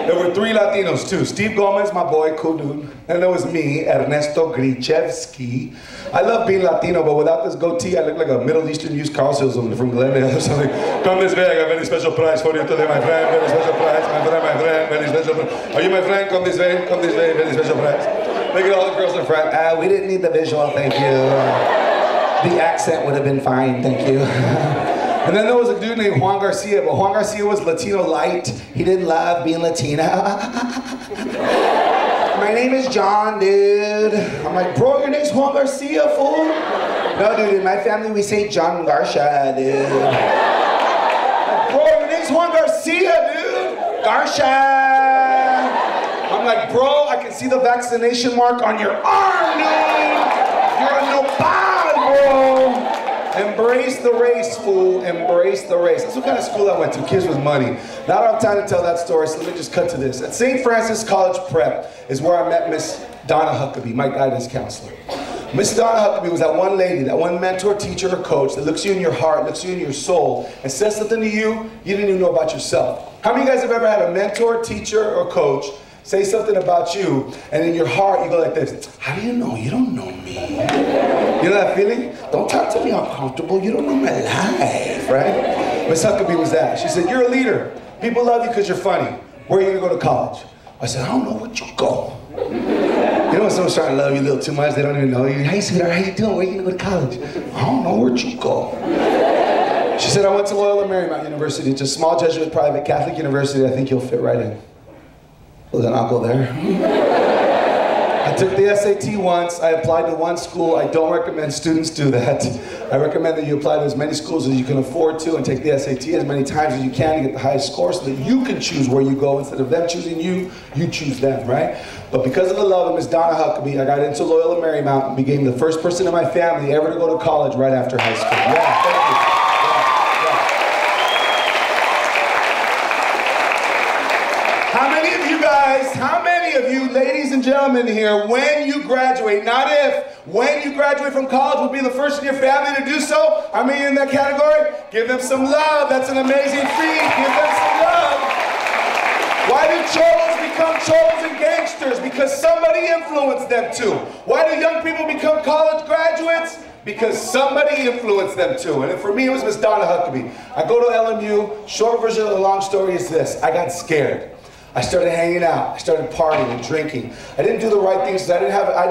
There were 3 Latinos too. Steve Gomez, my boy, cool dude. And there was me, Ernesto Grichevsky. I love being Latino, but without this goatee, I look like a Middle Eastern used car salesman from Glendale or something. Come this way, I got a very special price for you today, my friend. Very special price, my friend, very special price. Are you my friend? Come this way, very special price. Look at all the girls in front. We didn't need the visual, thank you. The accent would have been fine, thank you. And then there was a dude named Juan Garcia, but Juan Garcia was Latino light. He didn't love being Latino. My name is John, dude. I'm like, bro, your name's Juan Garcia, fool. No, dude, in my family we say John Garcia, dude. Like, bro, your name's Juan Garcia, dude. Garcia. I'm like, bro, I can see the vaccination mark on your arm, dude. You're a nopal, bro. Embrace the race, fool. Embrace the race. That's what kind of school I went to. Kids with money. Now I don't have time to tell that story, so let me just cut to this. At St. Francis College Prep is where I met Miss Donna Huckabee, my guidance counselor. Miss Donna Huckabee was that one lady, that one mentor, teacher, or coach that looks you in your heart, looks you in your soul, and says something to you didn't even know about yourself. How many of you guys have ever had a mentor, teacher, or coach say something about you, and in your heart you go like this, how do you know? You don't know me. You know that feeling? Don't talk to me uncomfortable, you don't know my life, right? Miss Huckabee was that. She said, you're a leader. People love you because you're funny. Where are you going to go to college? I said, I don't know, where'd you go? You know when someone's trying to love you a little too much, they don't even know you. Hey, sweetheart, how you doing? Where are you going to go to college? I don't know, where'd you go? She said, I went to Loyola Marymount University. It's a small Jesuit private Catholic university. I think you'll fit right in. Well, then I'll go there. I took the SAT once. I applied to one school. I don't recommend students do that. I recommend that you apply to as many schools as you can afford to and take the SAT as many times as you can to get the highest score so that you can choose where you go. Instead of them choosing you, you choose them, right? But because of the love of Miss Donna Huckabee, I got into Loyola Marymount and became the first person in my family ever to go to college right after high school. Yeah, thank you. How many of you, ladies and gentlemen here, when you graduate, not if, when you graduate from college will be the first in your family to do so? How many in that category? Give them some love. That's an amazing feat. Give them some love. Why do cholos become cholos and gangsters? Because somebody influenced them to. Why do young people become college graduates? Because somebody influenced them too. And for me, it was Miss Donna Huckabee. I go to LMU. Short version of the long story is this. I got scared. I started hanging out. I started partying and drinking. I didn't do the right things. I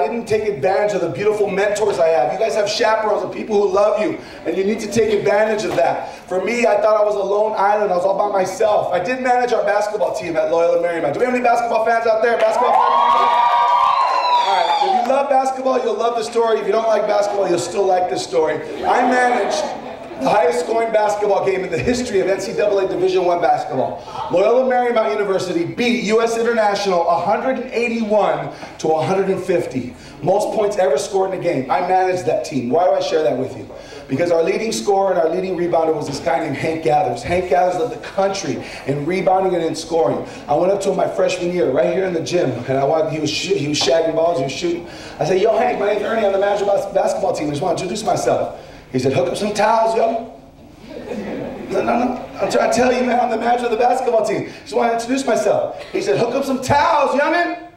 didn't take advantage of the beautiful mentors I have. You guys have chaperones and people who love you, and you need to take advantage of that. For me, I thought I was a lone island. I was all by myself. I did manage our basketball team at Loyola Marymount. Do we have any basketball fans out there? Basketball fans? All right. If you love basketball, you'll love the story. If you don't like basketball, you'll still like this story. I managed the highest scoring basketball game in the history of NCAA Division I basketball. Loyola Marymount University beat U.S. International 181 to 150. Most points ever scored in a game. I managed that team. Why do I share that with you? Because our leading scorer and our leading rebounder was this guy named Hank Gathers. Hank Gathers led the country in rebounding and in scoring. I went up to him my freshman year, right here in the gym, and he was shagging balls, he was shooting. I said, yo Hank, my name's Ernie, I'm the manager of the basketball team. I just want to introduce myself. He said, hook up some towels, yo. No. I'm trying to tell you, man, I'm the manager of the basketball team. Just want to introduce myself. He said, hook up some towels, youngin'.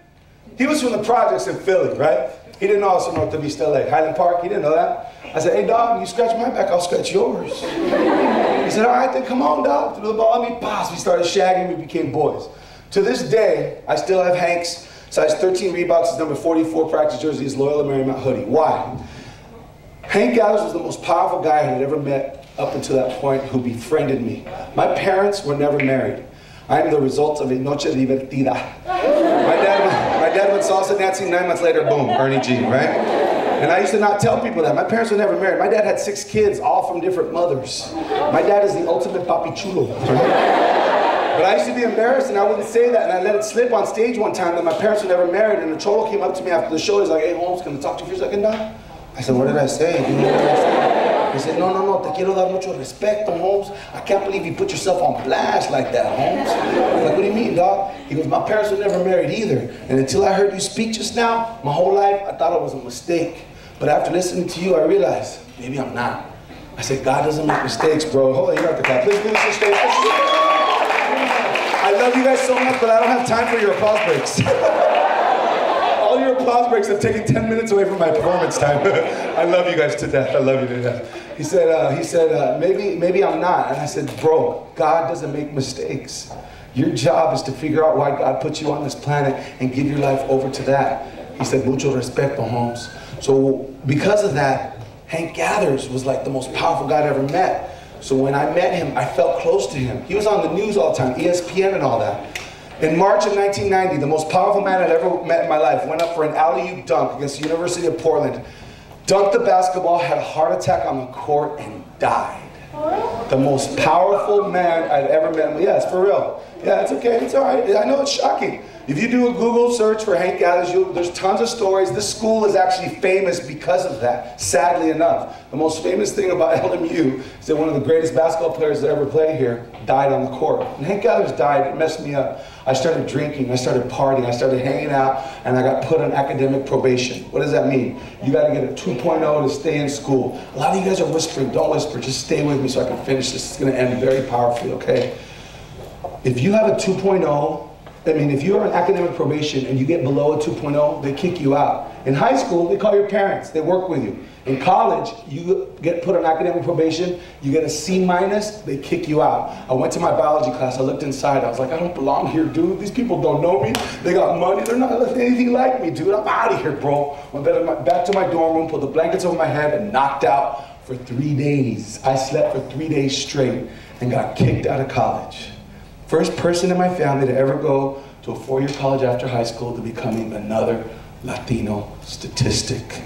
He was from the projects in Philly, right? He didn't know I was from North Beach, LA. Highland Park, he didn't know that. I said, hey, dog, you scratch my back, I'll scratch yours. He said, all right, then come on, dog. Threw the ball at me, boss. We started shagging, we became boys. To this day, I still have Hank's size 13 Reeboks, number 44 practice jersey, his Loyola Marymount hoodie. Why? Hank Gathers was the most powerful guy I had ever met up until that point who befriended me. My parents were never married. I am the result of a noche divertida. My dad went salsa dancing, 9 months later, boom, Ernie G, right? And I used to not tell people that. My parents were never married. My dad had 6 kids, all from different mothers. My dad is the ultimate papi chulo. But I used to be embarrassed and I wouldn't say that, and I let it slip on stage one time that my parents were never married, and the cholo came up to me after the show. He's like, hey Holmes, can I talk to you for a second, dog? I said, what did I say? What did I say? He said, no, te quiero dar mucho respeto, Holmes. I can't believe you put yourself on blast like that, Holmes. I'm like, what do you mean, dog? He goes, my parents were never married either. And until I heard you speak just now, my whole life, I thought it was a mistake. But after listening to you, I realized, maybe I'm not. I said, God doesn't make mistakes, bro. Hold on, you don't have to clap. Please give us a stage. I love you guys so much, but I don't have time for your applause breaks. All your applause breaks have taken 10 minutes away from my performance time. I love you guys to death. I love you to death. He said, maybe I'm not. And I said, bro, God doesn't make mistakes. Your job is to figure out why God put you on this planet and give your life over to that. He said, mucho respeto, Holmes. So because of that, Hank Gathers was like the most powerful guy I ever met. So when I met him, I felt close to him. He was on the news all the time, ESPN and all that. In March of 1990, the most powerful man I'd ever met in my life went up for an alley-oop dunk against the University of Portland, dunked the basketball, had a heart attack on the court, and died. The most powerful man I'd ever met. Yeah, it's for real. Yeah, it's okay, it's all right. I know it's shocking. If you do a Google search for Hank Gathers, there's tons of stories. This school is actually famous because of that, sadly enough. The most famous thing about LMU is that one of the greatest basketball players that ever played here died on the court. When Hank Gathers died, it messed me up. I started drinking, I started partying, I started hanging out, and I got put on academic probation. What does that mean? You gotta get a 2.0 to stay in school. A lot of you guys are whispering, don't whisper, just stay with me so I can finish this. It's gonna end very powerfully, okay? If you have a 2.0, if you're on academic probation and you get below a 2.0, they kick you out. In high school, they call your parents, they work with you. In college, you get put on academic probation, you get a C-, they kick you out. I went to my biology class, I looked inside, I was like, I don't belong here, dude. These people don't know me, they got money, they're not anything like me, dude. I'm out of here, bro. Went back to my dorm room, put the blankets over my head, and knocked out for 3 days. I slept for 3 days straight and got kicked out of college. First person in my family to ever go to a 4-year college after high school to becoming another Latino statistic,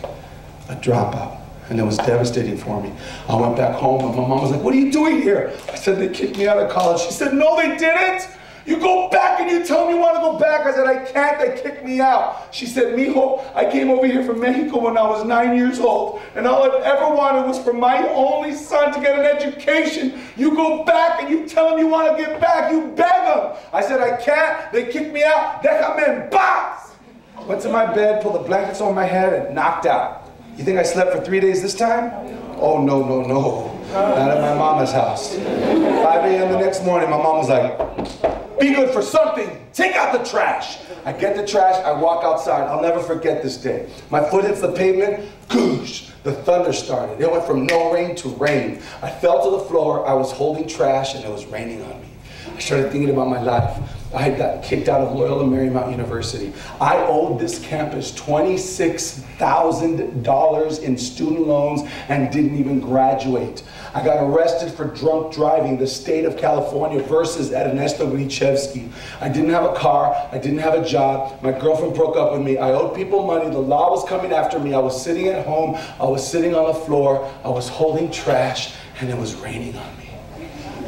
a dropout. And it was devastating for me. I went back home and my mom was like, what are you doing here? I said, they kicked me out of college. She said, no, they didn't. You go back and you tell me you want to go back. I said, I can't, they kicked me out. She said, mijo, I came over here from Mexico when I was 9 years old, and all I've ever wanted was for my only son to get an education. You go back and you tell him you want to get back, you beg him. I said, I can't, they kicked me out, déjame en paz. Went to my bed, pulled the blankets on my head, and knocked out. You think I slept for 3 days this time? Oh, no, no, no. Not at my mama's house. 5 a.m. the next morning, my mom was like, be good for something. Take out the trash. I get the trash, I walk outside. I'll never forget this day. My foot hits the pavement, goosh. The thunder started. It went from no rain to rain. I fell to the floor, I was holding trash, and it was raining on me. I started thinking about my life. I had gotten kicked out of Loyola Marymount University. I owed this campus $26,000 in student loans and didn't even graduate. I got arrested for drunk driving, the state of California versus Ernesto Grichevsky. I didn't have a car, I didn't have a job, my girlfriend broke up with me, I owed people money, the law was coming after me, I was sitting at home, I was sitting on the floor, I was holding trash, and it was raining on me.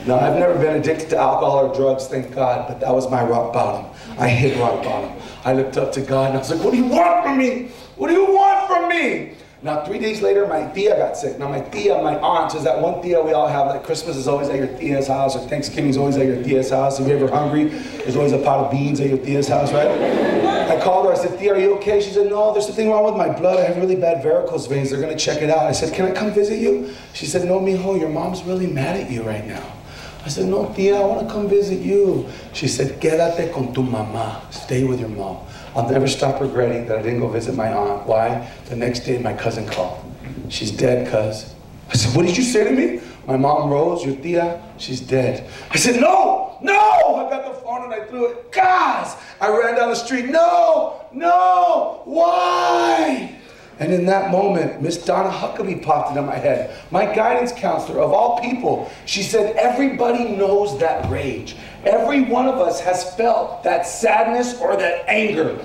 Now, I've never been addicted to alcohol or drugs, thank God, but that was my rock bottom. I hit rock bottom. I looked up to God and I was like, what do you want from me? What do you want from me? Now, 3 days later, my tia got sick. Now, my tia, my aunt, is that one tia we all have, like Christmas is always at your tia's house, or Thanksgiving is always at your tia's house. If you're ever hungry, there's always a pot of beans at your tia's house, right? I called her, I said, Tia, are you okay? She said, no, there's something wrong with my blood. I have really bad varicose veins. They're gonna check it out. I said, can I come visit you? She said, no, mijo, your mom's really mad at you right now. I said, no, tia, I want to come visit you. She said, quédate con tu mamá. Stay with your mom. I'll never stop regretting that I didn't go visit my aunt. Why? The next day, my cousin called. She's dead, cuz. I said, what did you say to me? My mom rose, your tia, she's dead. I said, no, no! I got the phone and I threw it. Cuz! I ran down the street. No, no, why? And in that moment, Miss Donna Huckabee popped into my head. My guidance counselor, of all people, she said, everybody knows that rage. Every one of us has felt that sadness or that anger.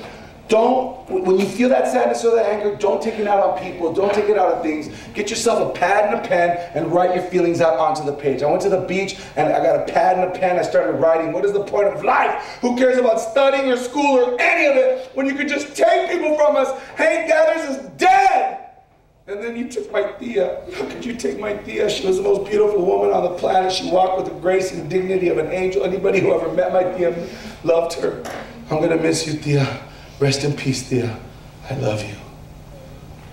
When you feel that sadness or that anger, don't take it out on people, don't take it out on things. Get yourself a pad and a pen and write your feelings out onto the page. I went to the beach and I got a pad and a pen, I started writing, what is the point of life? Who cares about studying or school or any of it when you could just take people from us? Hank Gathers is dead! And then you took my tia. How could you take my tia? She was the most beautiful woman on the planet. She walked with the grace and dignity of an angel. Anybody who ever met my tia loved her. I'm gonna miss you, tia. Rest in peace, tia. I love you.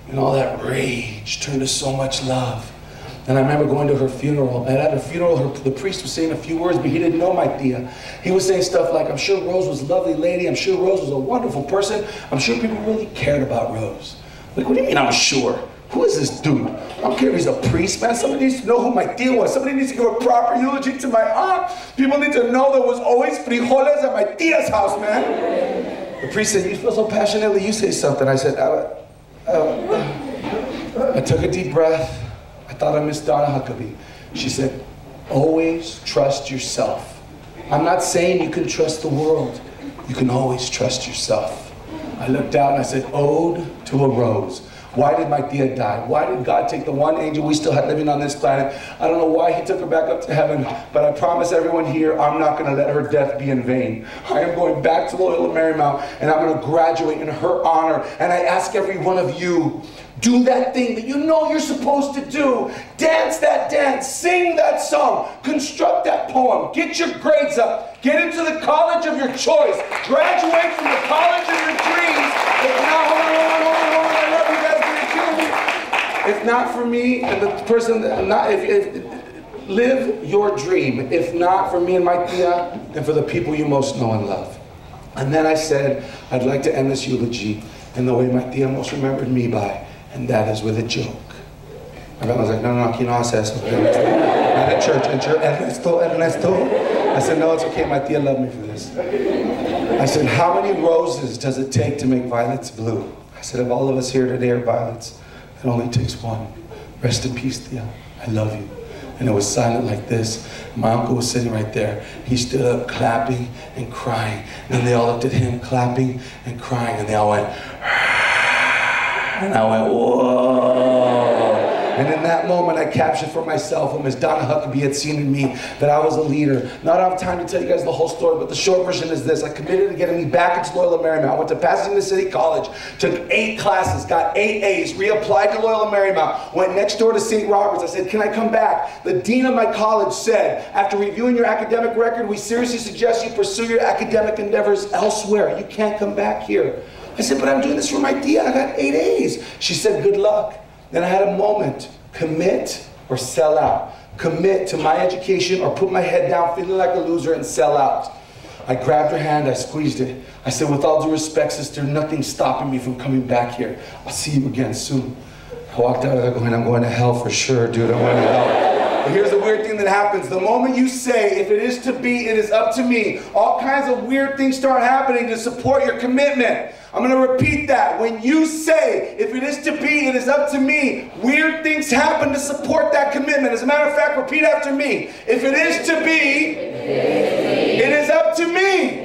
And all that rage turned to so much love. And I remember going to her funeral, and at her funeral, the priest was saying a few words, but he didn't know my tia. He was saying stuff like, I'm sure Rose was a lovely lady, I'm sure Rose was a wonderful person, I'm sure people really cared about Rose. Like, what do you mean I'm sure? Who is this dude? I don't care if he's a priest, man. Somebody needs to know who my tia was. Somebody needs to give a proper eulogy to my aunt. People need to know there was always frijoles at my tia's house, man. The priest said, you feel so passionately, you say something. I said, I took a deep breath. I thought I missed Donna Huckabee. She said, always trust yourself. I'm not saying you can trust the world. You can always trust yourself. I looked out and I said, ode to a rose. Why did my tia die? Why did God take the one angel we still had living on this planet? I don't know why he took her back up to heaven, but I promise everyone here, I'm not going to let her death be in vain. I am going back to Loyola Marymount, and I'm going to graduate in her honor. And I ask every one of you, do that thing that you know you're supposed to do. Dance that dance, sing that song, construct that poem, get your grades up, get into the college of your choice, graduate from the college of your dreams. If not for me and the person that live your dream, if not for me and my tia, and for the people you most know and love. And then I said, I'd like to end this eulogy in the way my tia most remembered me by, and that is with a joke. My grandma was like, no, aquí no hace eso. Not at church. Ernesto. I said, no, it's okay, my tia loved me for this. I said, how many roses does it take to make violets blue? I said, if all of us here today are violets, it only takes one. Rest in peace, tia. I love you. And it was silent like this. My uncle was sitting right there. He stood up clapping and crying. And they all looked at him clapping and crying. And they all went, and I went, whoa. And in that moment, I captured for myself what Miss Donna Huckabee had seen in me, that I was a leader. Not have time to tell you guys the whole story, but the short version is this. I committed to getting me back into Loyola Marymount. I went to Pasadena City College, took 8 classes, got 8 A's, reapplied to Loyola Marymount, went next door to St. Robert's. I said, can I come back? The dean of my college said, after reviewing your academic record, we seriously suggest you pursue your academic endeavors elsewhere. You can't come back here. I said, but I'm doing this for my tia. I got 8 A's. She said, good luck. Then I had a moment. Commit or sell out. Commit to my education or put my head down feeling like a loser and sell out. I grabbed her hand, I squeezed it. I said, with all due respect, sister, nothing's stopping me from coming back here. I'll see you again soon. I walked out of there going, I'm going to hell for sure, dude. I'm going to hell. But here's the weird thing that happens. The moment you say, if it is to be, it is up to me, all kinds of weird things start happening to support your commitment. I'm going to repeat that. When you say, if it is to be, it is up to me, weird things happen to support that commitment. As a matter of fact, repeat after me. If it is to be, it is up to me.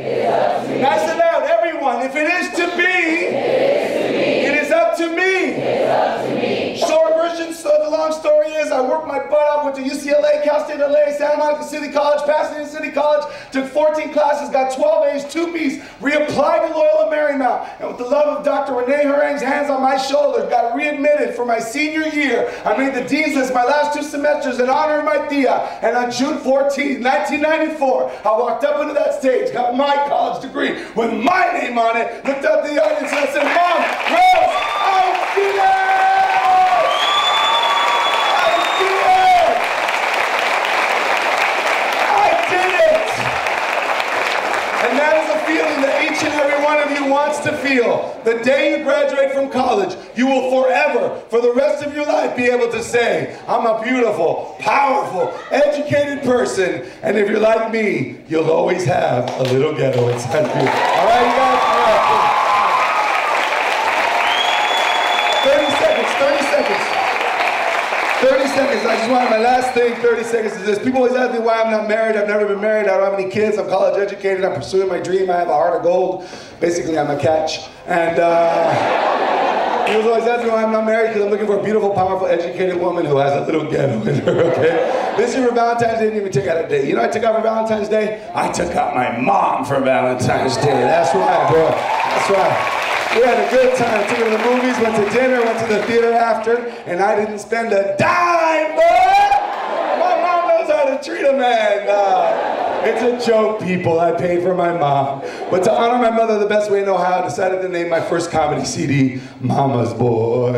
Nice and loud, everyone. If it is to be, it is up to me. Short version of the long story is, I worked my butt off, went to UCLA, Cal State LA, Santa Monica City College, Pasadena City College, took 14 classes, got 12 A's, 2 B's, reapplied to Loyola Marymount, and with the love of Dr. Renee Harang's hands on my shoulder, got readmitted for my senior year. I made the dean's list my last 2 semesters in honor of my tia, and on June 14, 1994, I walked up into that stage, got my college degree with my name on it, looked up the audience and I said, Mom, Rose, I did it! And that is a feeling that each and every one of you wants to feel. The day you graduate from college, you will forever, for the rest of your life, be able to say, I'm a beautiful, powerful, educated person. And if you're like me, you'll always have a little ghetto inside you. All right, you guys? 30 seconds, 30 seconds. 30 seconds, I just wanted my last thing, 30 seconds is this. People always ask me why I'm not married. I've never been married, I don't have any kids, I'm college educated, I'm pursuing my dream, I have a heart of gold. Basically, I'm a catch. And people always ask me why I'm not married, because I'm looking for a beautiful, powerful, educated woman who has a little ghetto in her, okay? This year for Valentine's Day, I didn't even take out a date. You know what I took out for Valentine's Day? I took out my mom for Valentine's Day. That's right, bro. That's right. We had a good time, took her to the movies, went to dinner, went to the theater after, and I didn't spend a dime, boy! My mom knows how to treat a man. It's a joke, people. I paid for my mom. But to honor my mother the best way I know how, I decided to name my first comedy CD, Mama's Boy.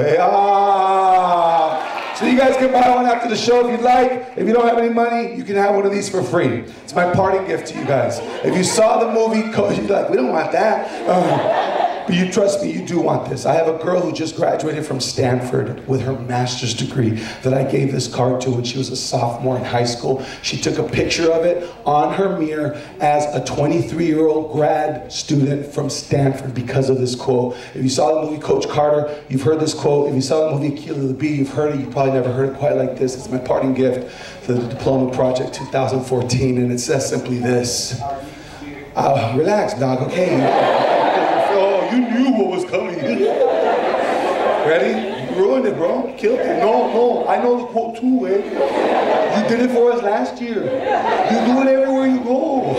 So you guys can buy one after the show if you'd like. If you don't have any money, you can have one of these for free. It's my parting gift to you guys. If you saw the movie, you're like, we don't want that. But you trust me, you do want this. I have a girl who just graduated from Stanford with her master's degree that I gave this card to when she was a sophomore in high school. She took a picture of it on her mirror as a 23-year-old grad student from Stanford because of this quote. If you saw the movie Coach Carter, you've heard this quote. If you saw the movie Aquila the Bee, you've heard it. You probably never heard it quite like this. It's my parting gift for the Diploma Project 2014, and it says simply this. Relax, dog, okay? You knew what was coming. Ready? killing it, bro. Killing it. No, I know the quote too, eh? You did it for us last year. You do it everywhere you go.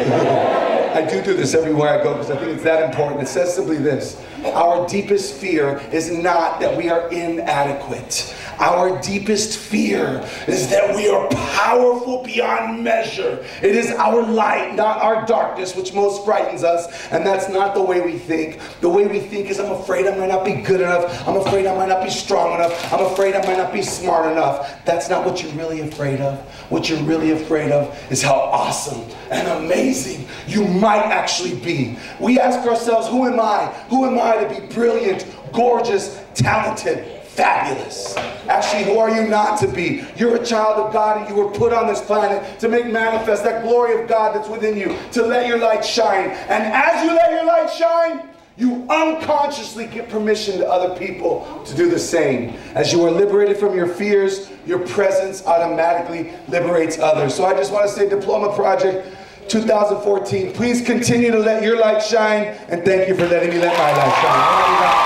I do this everywhere I go because I think it's that important. It says simply this: our deepest fear is not that we are inadequate. Our deepest fear is that we are powerful beyond measure. It is our light, not our darkness, which most frightens us. And that's not the way we think. The way we think is, I'm afraid I might not be good enough. I'm afraid I might not be strong enough. I'm afraid I might not be smart enough. That's not what you're really afraid of. What you're really afraid of is how awesome and amazing you might actually be. We ask ourselves, who am I? Who am I to be brilliant, gorgeous, talented, fabulous? Actually, who are you not to be? You're a child of God, and you were put on this planet to make manifest that glory of God that's within you, to let your light shine. And as you let your light shine, you unconsciously give permission to other people to do the same. As you are liberated from your fears, your presence automatically liberates others. So I just want to say, Diploma Project 2014, please continue to let your light shine, and thank you for letting me let my light shine.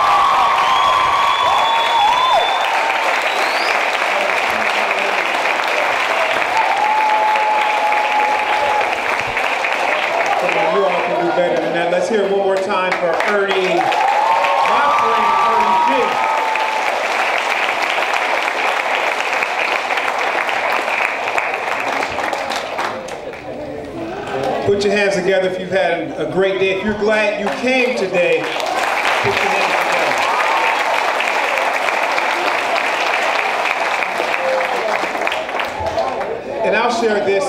Better than that. Let's hear it one more time for Ernie, my friend Ernie G. Put your hands together if you've had a great day. If you're glad you came today, put your hands together. And I'll share this.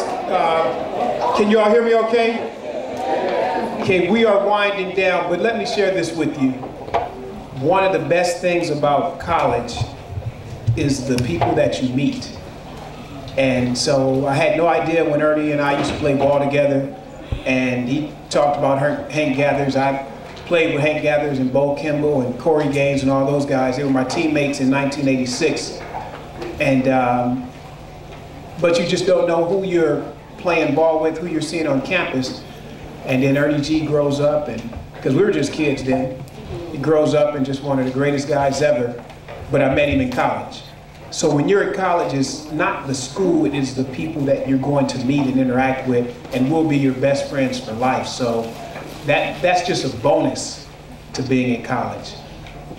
Can you all hear me okay? Okay, we are winding down, but let me share this with you. One of the best things about college is the people that you meet. And so I had no idea when Ernie and I used to play ball together, and he talked about Hank Gathers. I played with Hank Gathers and Bo Kimball and Corey Gaines and all those guys. They were my teammates in 1986. And, but you just don't know who you're playing ball with, who you're seeing on campus. And then Ernie G grows up, and because we were just kids then, he grows up and just one of the greatest guys ever, but I met him in college. So when you're in college, it's not the school, it is the people that you're going to meet and interact with, and will be your best friends for life. So that's just a bonus to being in college.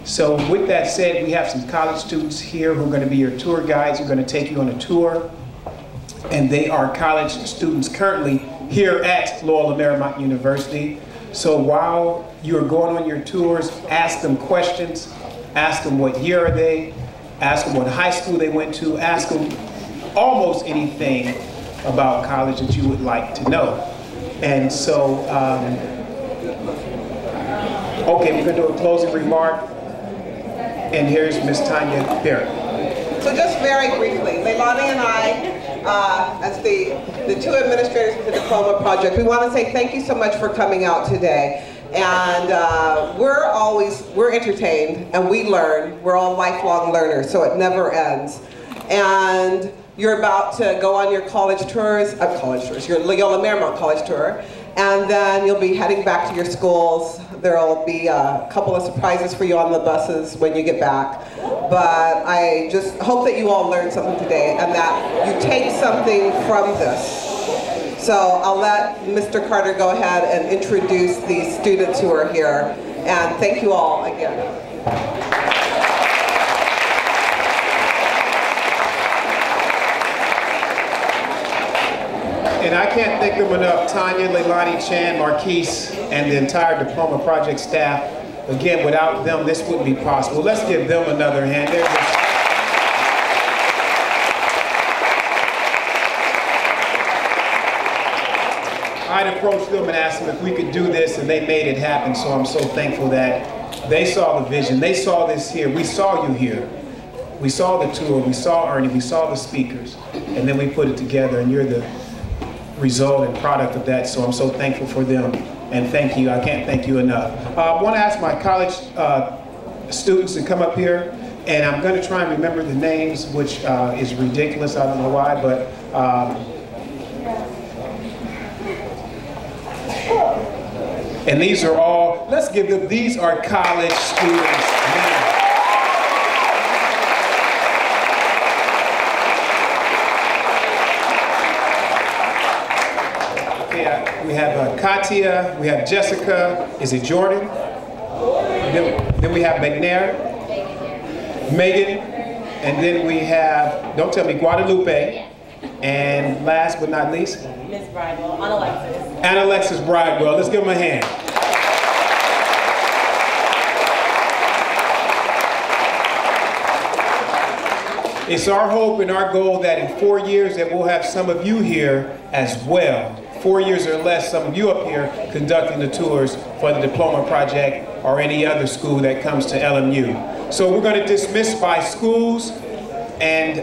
So with that said, we have some college students here who are going to be your tour guides, who are going to take you on a tour. And they are college students currently here at Loyola Marymount University. So while you're going on your tours, ask them questions, ask them what year are they, ask them what high school they went to, ask them almost anything about college that you would like to know. And so, okay, we're going to do a closing remark. And here's Ms. Tanya Barrett. So just very briefly, Leilani and I, as the two administrators of the Diploma Project, we want to say thank you so much for coming out today. And we're entertained and we learn. We're all lifelong learners, so it never ends. And you're about to go on your college tours, your Loyola Marymount college tour, and then you'll be heading back to your schools. There'll be a couple of surprises for you on the buses when you get back. But I just hope that you all learned something today and that you take something from this. So I'll let Mr. Carter go ahead and introduce the students who are here. And thank you all again. And I can't thank them enough, Tanya, Leilani, Chan, Marquise, and the entire Diploma Project staff. Again, without them, this wouldn't be possible. Let's give them another hand. I'd approached them and asked them if we could do this, and they made it happen, so I'm so thankful that they saw the vision. They saw this here. We saw you here. We saw the tour. We saw Ernie. We saw the speakers. And then we put it together, and you're the result and product of that, so I'm so thankful for them. And thank you. I can't thank you enough. I want to ask my college students to come up here, and I'm going to try and remember the names, which is ridiculous. I don't know why, but and these are all, let's give them, these are college students now. We have Katia, we have Jessica, is it Jordan? Then we have McNair, Megan, and then we have, don't tell me, Guadalupe, and last but not least, Miss Bridewell, Analexis. Analexis Bridewell. Let's give them a hand. It's our hope and our goal that in 4 years that we'll have some of you here as well. 4 years or less, some of you up here conducting the tours for the diploma project or any other school that comes to LMU. So we're going to dismiss by schools. And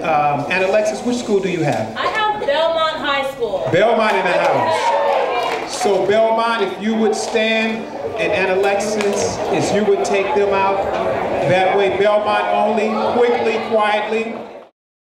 Alexis, which school do you have? I have Belmont High School. Belmont in the house. So Belmont, if you would stand, and Alexis, if you would take them out. That way, Belmont only, quickly, quietly.